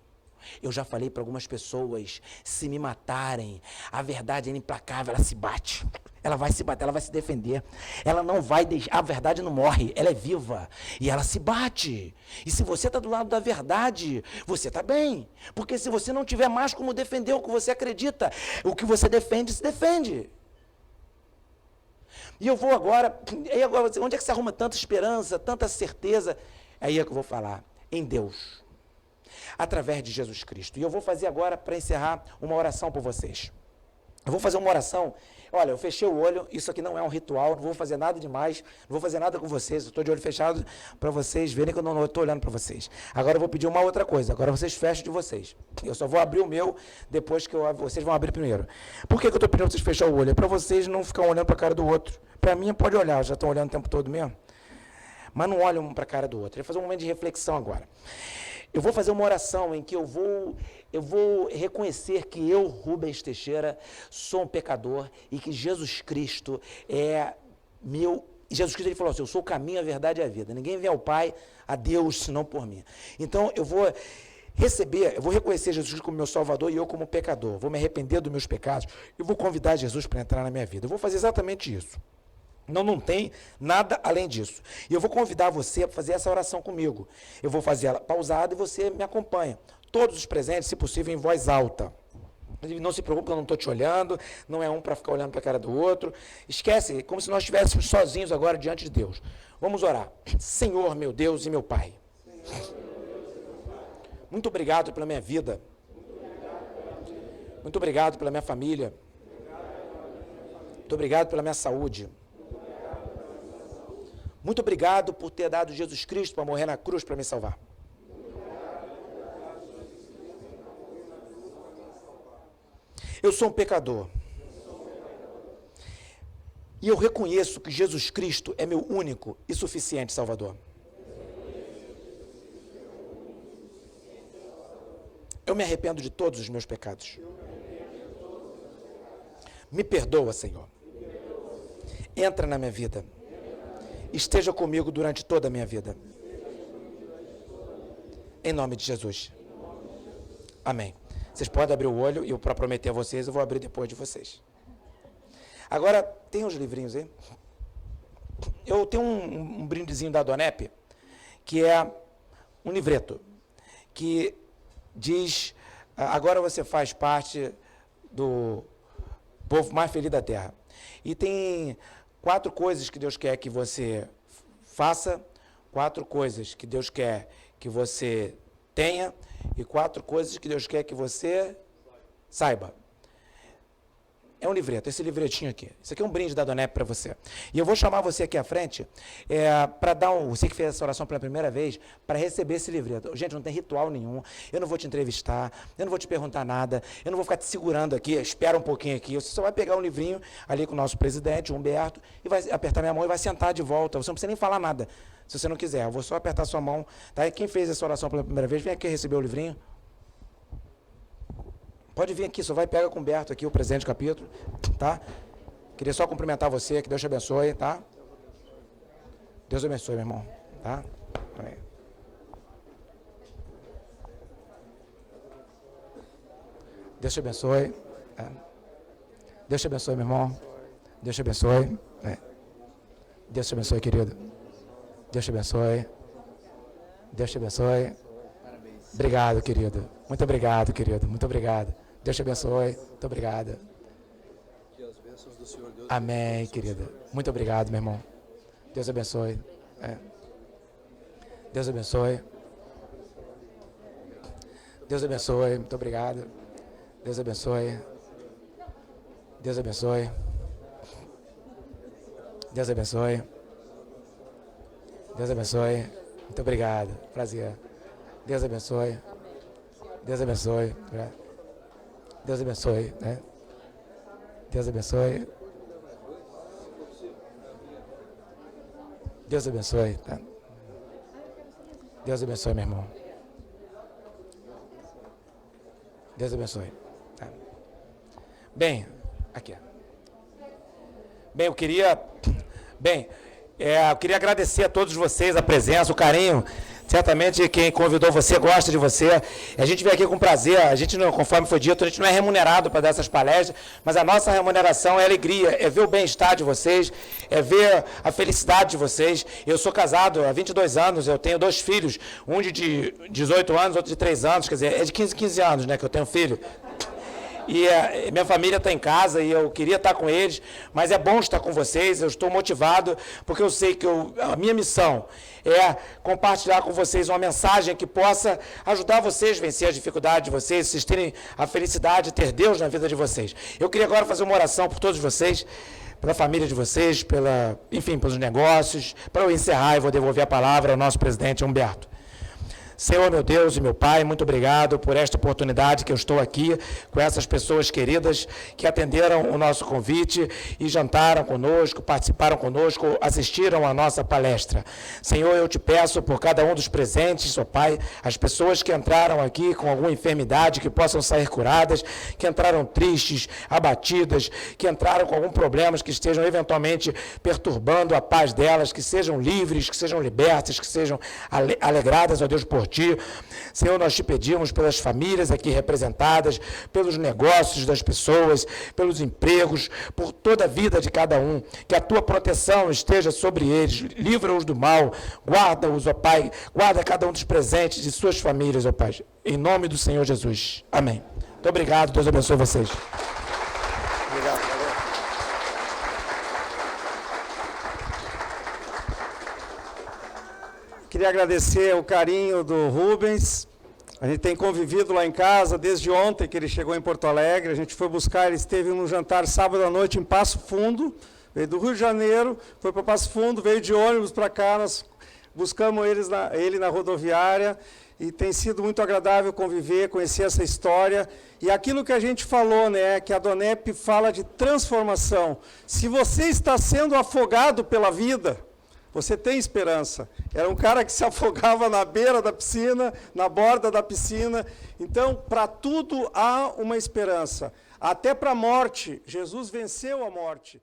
Eu já falei para algumas pessoas, se me matarem, a verdade é implacável, ela se bate. Ela vai se bater, ela vai se defender. Ela não vai deixar, a verdade não morre, ela é viva. E ela se bate. E se você está do lado da verdade, você está bem. Porque se você não tiver mais como defender o que você acredita, o que você defende, se defende. E eu vou agora, onde é que se arruma tanta esperança, tanta certeza? Aí é que eu vou falar, em Deus, através de Jesus Cristo. E eu vou fazer agora, para encerrar, uma oração por vocês. Eu vou fazer uma oração, olha, eu fechei o olho, isso aqui não é um ritual, não vou fazer nada demais, não vou fazer nada com vocês, eu estou de olho fechado para vocês verem que eu não estou olhando para vocês. Agora eu vou pedir uma outra coisa, agora vocês fechem de vocês. Eu só vou abrir o meu, depois que vocês vão abrir primeiro. Por que eu estou pedindo para vocês fecharem o olho? É para vocês não ficarem olhando para a cara do outro. Para mim pode olhar, já estão olhando o tempo todo mesmo. Mas não olhem um para a cara do outro. Eu vou fazer um momento de reflexão agora. Eu vou fazer uma oração em que eu vou reconhecer que eu, Rubens Teixeira, sou um pecador e que Jesus Cristo é meu. Jesus Cristo ele falou assim, eu sou o caminho, a verdade e a vida. Ninguém vem ao Pai, a Deus, senão por mim. Então eu vou reconhecer Jesus Cristo como meu Salvador e eu como pecador. Vou me arrepender dos meus pecados e vou convidar Jesus para entrar na minha vida. Eu vou fazer exatamente isso. Não tem nada além disso. E eu vou convidar você a fazer essa oração comigo. Eu vou fazer ela pausada e você me acompanha. Todos os presentes, se possível, em voz alta. Não se preocupe, eu não estou te olhando, não é um para ficar olhando para a cara do outro. Esquece, como se nós estivéssemos sozinhos agora diante de Deus. Vamos orar. Senhor, meu Deus e meu Pai. Muito obrigado pela minha vida. Muito obrigado pela minha família. Muito obrigado pela minha saúde. Muito obrigado por ter dado Jesus Cristo para morrer na cruz para me salvar. Eu sou um pecador. E eu reconheço que Jesus Cristo é meu único e suficiente Salvador. Eu me arrependo de todos os meus pecados. Me perdoa, Senhor. Entra na minha vida. Esteja comigo durante toda a minha vida. Em nome de Jesus. Amém. Vocês podem abrir o olho e para prometer a vocês, eu vou abrir depois de vocês. Agora, tem uns livrinhos aí. Eu tenho um brindezinho da Donep, que é um livreto, que diz, agora você faz parte do povo mais feliz da terra. E tem 4 coisas que Deus quer que você faça, 4 coisas que Deus quer que você tenha e 4 coisas que Deus quer que você saiba. É um livreto, esse livretinho aqui. Isso aqui é um brinde da Donep para você. E eu vou chamar você aqui à frente para dar você que fez essa oração pela primeira vez, para receber esse livreto. Gente, não tem ritual nenhum. Eu não vou te entrevistar, eu não vou te perguntar nada, eu não vou ficar te segurando aqui, espera um pouquinho aqui. Você só vai pegar um livrinho ali com o nosso presidente, o Humberto, e vai apertar minha mão e vai sentar de volta. Você não precisa nem falar nada, se você não quiser. Eu vou só apertar sua mão. Tá? E quem fez essa oração pela primeira vez, vem aqui receber o livrinho. Pode vir aqui, só vai pegar com o Humberto aqui, o presidente do capítulo, tá? Queria só cumprimentar você, que Deus te abençoe, tá? Deus abençoe, meu irmão, tá? Aí. Deus te abençoe. Deus te abençoe, meu irmão. Deus te abençoe. Deus te abençoe, querido. Deus te abençoe. Deus te abençoe. Obrigado, querido. Muito obrigado, querido. Muito obrigado. Deus te abençoe. Muito obrigado. Amém, querido. Muito obrigado, meu irmão. Deus abençoe. Deus abençoe. Deus abençoe. Muito obrigado. Deus abençoe. Deus abençoe. Deus abençoe. Deus abençoe. Muito obrigado. Prazer. Deus abençoe. Deus abençoe. Deus abençoe, né? Deus abençoe. Deus abençoe, tá? Deus abençoe, meu irmão. Deus abençoe. Tá? Bem, aqui. Bem, eu queria agradecer a todos vocês a presença, o carinho. Certamente quem convidou você gosta de você. A gente vem aqui com prazer. A gente, não, conforme foi dito, a gente não é remunerado para dar essas palestras, mas a nossa remuneração é alegria, é ver o bem-estar de vocês, é ver a felicidade de vocês. Eu sou casado há 22 anos, eu tenho 2 filhos, um de 18 anos, outro de 3 anos, quer dizer, é de 15 anos, né, que eu tenho filho. E minha família está em casa e eu queria estar com eles, mas é bom estar com vocês, eu estou motivado, porque eu sei que a minha missão é compartilhar com vocês uma mensagem que possa ajudar vocês a vencer as dificuldades de vocês terem a felicidade de ter Deus na vida de vocês. Eu queria agora fazer uma oração por todos vocês, pela família de vocês, pelos negócios. Para eu encerrar, eu vou devolver a palavra ao nosso presidente Humberto. Senhor, meu Deus e meu Pai, muito obrigado por esta oportunidade que eu estou aqui com essas pessoas queridas que atenderam o nosso convite e jantaram conosco, participaram conosco, assistiram à nossa palestra. Senhor, eu te peço por cada um dos presentes, ó Pai, as pessoas que entraram aqui com alguma enfermidade, que possam sair curadas, que entraram tristes, abatidas, que entraram com algum problema, que estejam eventualmente perturbando a paz delas, que sejam livres, que sejam libertas, que sejam alegradas, ó Deus, por Ti. Senhor, nós te pedimos pelas famílias aqui representadas, pelos negócios das pessoas, pelos empregos, por toda a vida de cada um, que a Tua proteção esteja sobre eles, livra-os do mal, guarda-os, ó Pai, guarda cada um dos presentes de suas famílias, ó Pai, em nome do Senhor Jesus. Amém. Muito obrigado, Deus abençoe vocês. Obrigado. Queria agradecer o carinho do Rubens. A gente tem convivido lá em casa desde ontem que ele chegou em Porto Alegre. A gente foi buscar, ele esteve num jantar sábado à noite em Passo Fundo, veio do Rio de Janeiro, foi para Passo Fundo, veio de ônibus para cá, nós buscamos ele na rodoviária e tem sido muito agradável conviver, conhecer essa história. E aquilo que a gente falou, né, que a Donep fala de transformação. Se você está sendo afogado pela vida, você tem esperança. Era um cara que se afogava na beira da piscina, na borda da piscina. Então, para tudo há uma esperança. Até para a morte, Jesus venceu a morte.